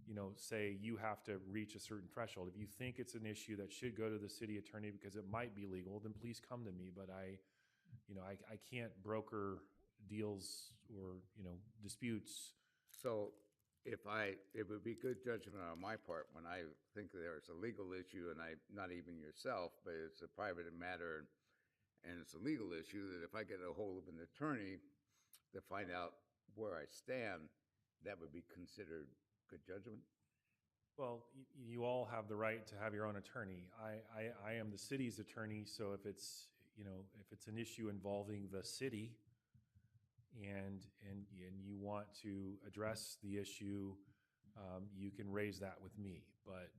you know, say you have to reach a certain threshold. If you think it's an issue that should go to the city attorney because it might be legal, then please come to me. But I can't broker deals or, you know, disputes. So it would be good judgment on my part when I think there's a legal issue, and not even yourself, but it's a private matter and it's a legal issue, that if I get a hold of an attorney to find out where I stand, that would be considered good judgment? Well, you all have the right to have your own attorney. I am the city's attorney, so if it's, you know, if it's an issue involving the city and you want to address the issue, you can raise that with me. But,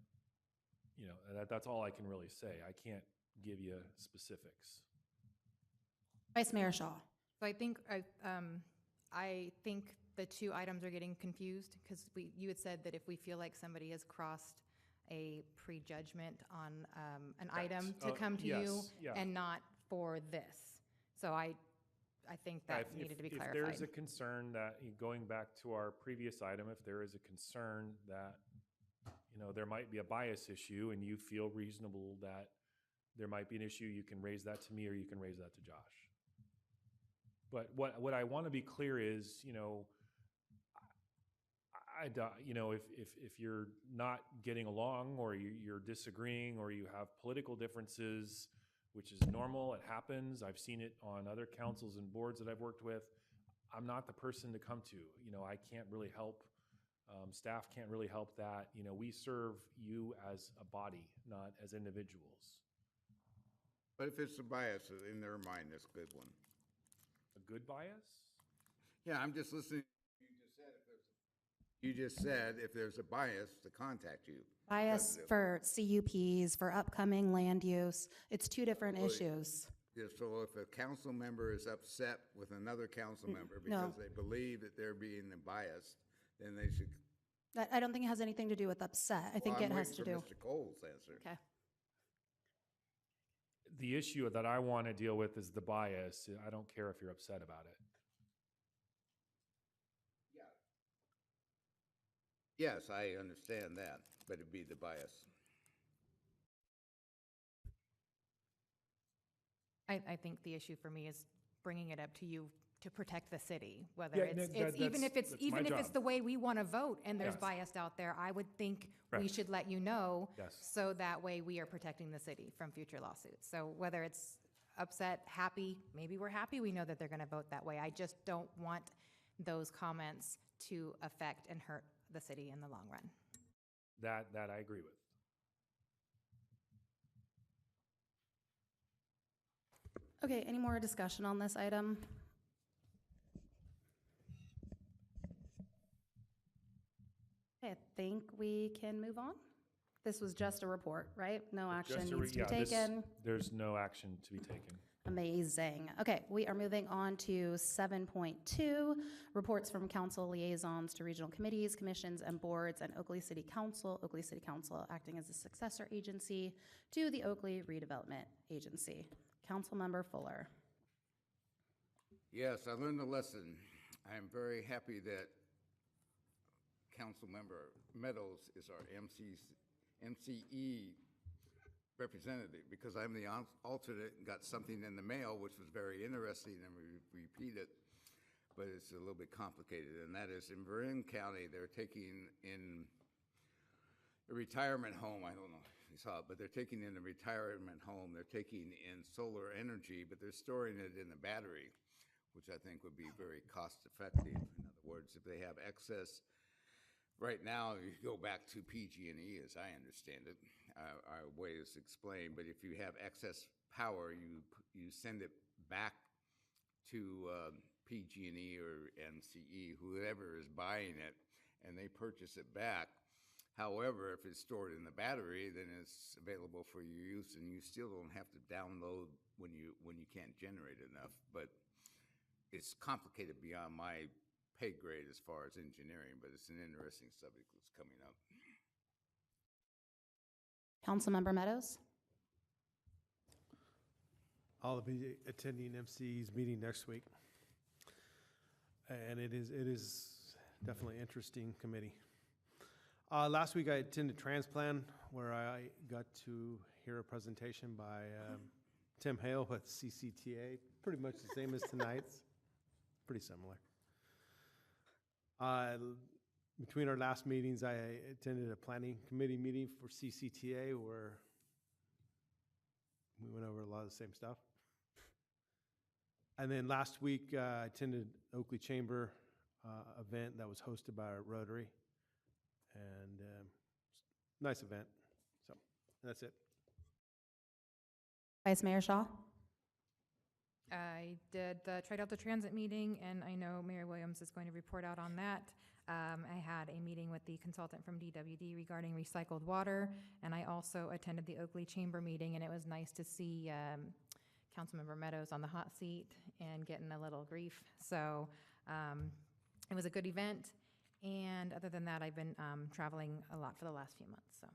you know, that's all I can really say. I can't give you specifics. Vice Mayor Shaw. So I think the 2 items are getting confused because you had said that if we feel like somebody has crossed a prejudgment on an item to come to you and not for this. So I think that needed to be clarified. If there's a concern that, going back to our previous item, if there is a concern that, you know, there might be a bias issue and you feel reasonable that there might be an issue, you can raise that to me or you can raise that to Josh. But what I want to be clear is, you know, you know, if you're not getting along or you're disagreeing or you have political differences, which is normal, it happens. I've seen it on other councils and boards that I've worked with. I'm not the person to come to. You know, I can't really help. Staff can't really help that. You know, we serve you as a body, not as individuals. But if it's a bias in their mind, that's a good one. A good bias? Yeah, I'm just listening. You just said if there's a bias to contact you. Bias for CUPs, for upcoming land use. It's 2 different issues. Yeah, so if a council member is upset with another council member because they believe that they're being biased, then they should. I don't think it has anything to do with upset. I think it has to do. Mr. Cole's answer. Okay. The issue that I want to deal with is the bias. I don't care if you're upset about it. Yes, I understand that, but it'd be the bias. I think the issue for me is bringing it up to you to protect the city, whether Yeah, it's, no, even if it's, that's my even if it's job. the way we want to vote and there's Yes. bias out there, I would think we Correct. should let you know. Yes. So that way we are protecting the city from future lawsuits. So whether it's upset, happy, maybe we're happy, we know that they're going to vote that way. I just don't want those comments to affect and hurt the city in the long run. That I agree with. Okay, any more discussion on this item? Okay, I think we can move on. This was just a report, right? No action Just to needs to be yeah, this- taken. There's no action to be taken. Amazing. Okay, we are moving on to 7.2, reports from council liaisons to regional committees, commissions, and boards, and Oakley City Council. Oakley City Council acting as a successor agency to the Oakley Redevelopment Agency. Councilmember Fuller. Yes, I learned a lesson. I am very happy that Councilmember Meadows is our MCE representative, because I'm the alternate and got something in the mail, which was very interesting, and we repeat it, but it's a little bit complicated, and that is in Marin County, they're taking in a retirement home. I don't know if you saw it, but they're taking in a retirement home. They're taking in solar energy, but they're storing it in a battery, which I think would be very cost effective. In other words, if they have excess, right now you go back to PG&E as I understand it, our way is explained, but if you have excess power, you send it back to PG&E or MCE, whoever is buying it, and they purchase it back. However, if it's stored in the battery, then it's available for your use, and you still don't have to download when you can't generate enough. But it's complicated beyond my pay grade as far as engineering, but it's an interesting subject that's coming up. Councilmember Meadows. I'll be attending MC's meeting next week. And it is definitely an interesting committee. Last week I attended Transplan, where I got to hear a presentation by Tim Hale with CCTA, pretty much the same as tonight's, pretty similar. Between our last meetings, I attended a planning committee meeting for CCTA where we went over a lot of the same stuff. And then last week, I attended Oakley Chamber event that was hosted by our Rotary. And nice event. So that's it. Vice Mayor Shaw. I did the Tri-Delta Transit meeting, and I know Mayor Williams is going to report out on that. I had a meeting with the consultant from DWD regarding recycled water, and I also attended the Oakley Chamber meeting, and it was nice to see Councilmember Meadows on the hot seat and getting a little grief. So it was a good event, and other than that, I've been traveling a lot for the last few months. So.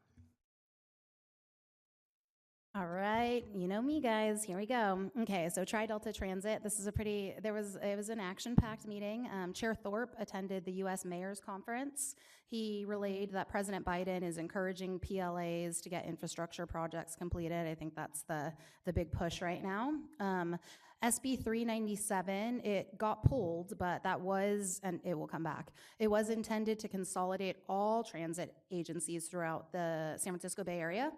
All right, you know me, guys. Here we go. Okay, so Tri-Delta Transit. This is it was an action-packed meeting. Chair Thorpe attended the U.S. Mayor's Conference. He relayed that President Biden is encouraging PLAs to get infrastructure projects completed. I think that's the big push right now. SB 397, it got pulled, but that was, and it will come back. It was intended to consolidate all transit agencies throughout the San Francisco Bay Area.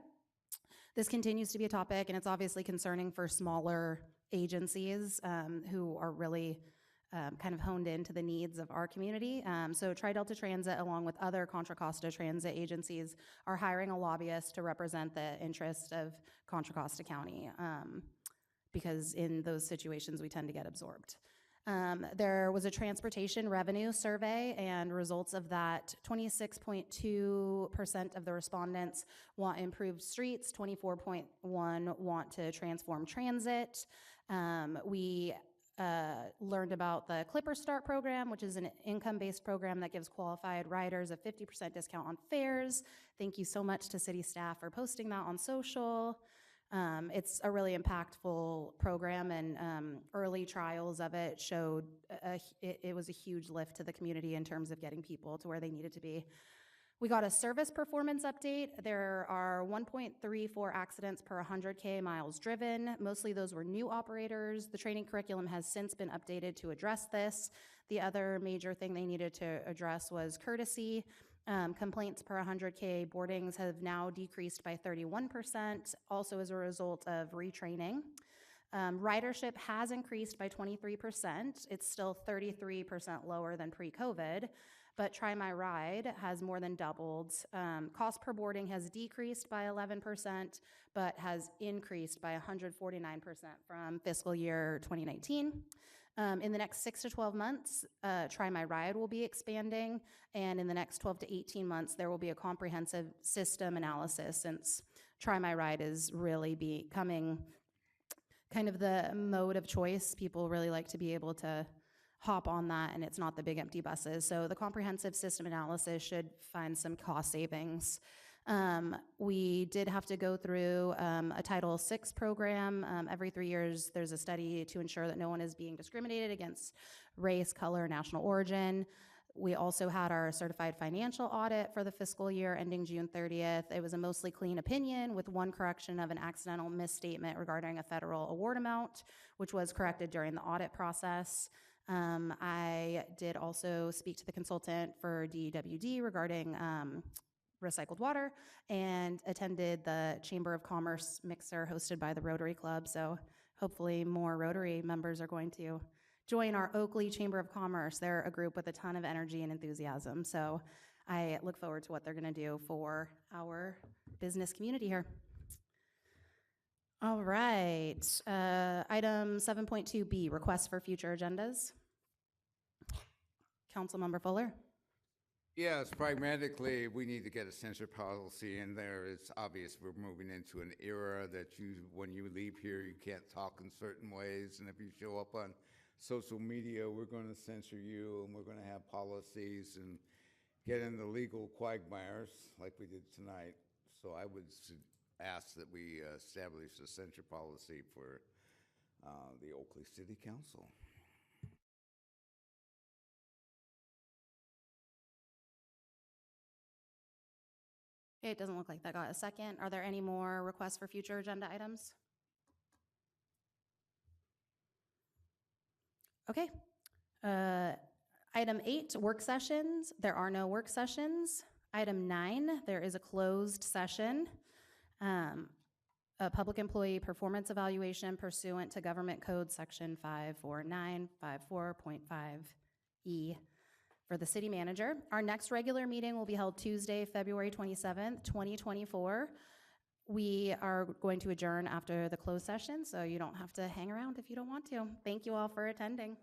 This continues to be a topic, and it's obviously concerning for smaller agencies who are really kind of honed into the needs of our community. So Tri-Delta Transit, along with other Contra Costa transit agencies, are hiring a lobbyist to represent the interests of Contra Costa County, because in those situations, we tend to get absorbed. There was a transportation revenue survey, and results of that, 26.2% of the respondents want improved streets, 24.1% want to transform transit. We learned about the Clipper Start program, which is an income-based program that gives qualified riders a 50% discount on fares. Thank you so much to city staff for posting that on social. It's a really impactful program, and early trials of it showed it was a huge lift to the community in terms of getting people to where they needed to be. We got a service performance update. There are 1.34 accidents per 100K miles driven. Mostly those were new operators. The training curriculum has since been updated to address this. The other major thing they needed to address was courtesy. Complaints per 100K boardings have now decreased by 31%, also as a result of retraining. Ridership has increased by 23%. It's still 33% lower than pre-COVID, but Try My Ride has more than doubled. Cost per boarding has decreased by 11%, but has increased by 149% from fiscal year 2019. In the next 6 to 12 months, Try My Ride will be expanding, and in the next 12 to 18 months, there will be a comprehensive system analysis, since Try My Ride is really becoming kind of the mode of choice. People really like to be able to hop on that, and it's not the big empty buses. So the comprehensive system analysis should find some cost savings. We did have to go through a Title VI program. Every 3 years, there's a study to ensure that no one is being discriminated against race, color, national origin. We also had our certified financial audit for the fiscal year ending June 30th. It was a mostly clean opinion with one correction of an accidental misstatement regarding a federal award amount, which was corrected during the audit process. I did also speak to the consultant for DWD regarding recycled water, and attended the Chamber of Commerce mixer hosted by the Rotary Club. So hopefully more Rotary members are going to join our Oakley Chamber of Commerce. They're a group with a ton of energy and enthusiasm. So I look forward to what they're going to do for our business community here. All right, item 7.2B, requests for future agendas. Councilmember Fuller. Yes, pragmatically, we need to get a censure policy in there. It's obvious we're moving into an era that when you leave here, you can't talk in certain ways. And if you show up on social media, we're going to censor you, and we're going to have policies and get in the legal quagmires like we did tonight. So I would ask that we establish a censure policy for the Oakley City Council. Okay, it doesn't look like that got a second. Are there any more requests for future agenda items? Okay. Item 8, work sessions. There are no work sessions. Item 9, there is a closed session. A public employee performance evaluation pursuant to Government Code Section 54954.5E for the city manager. Our next regular meeting will be held Tuesday, February 27th, 2024. We are going to adjourn after the closed session, so you don't have to hang around if you don't want to. Thank you all for attending.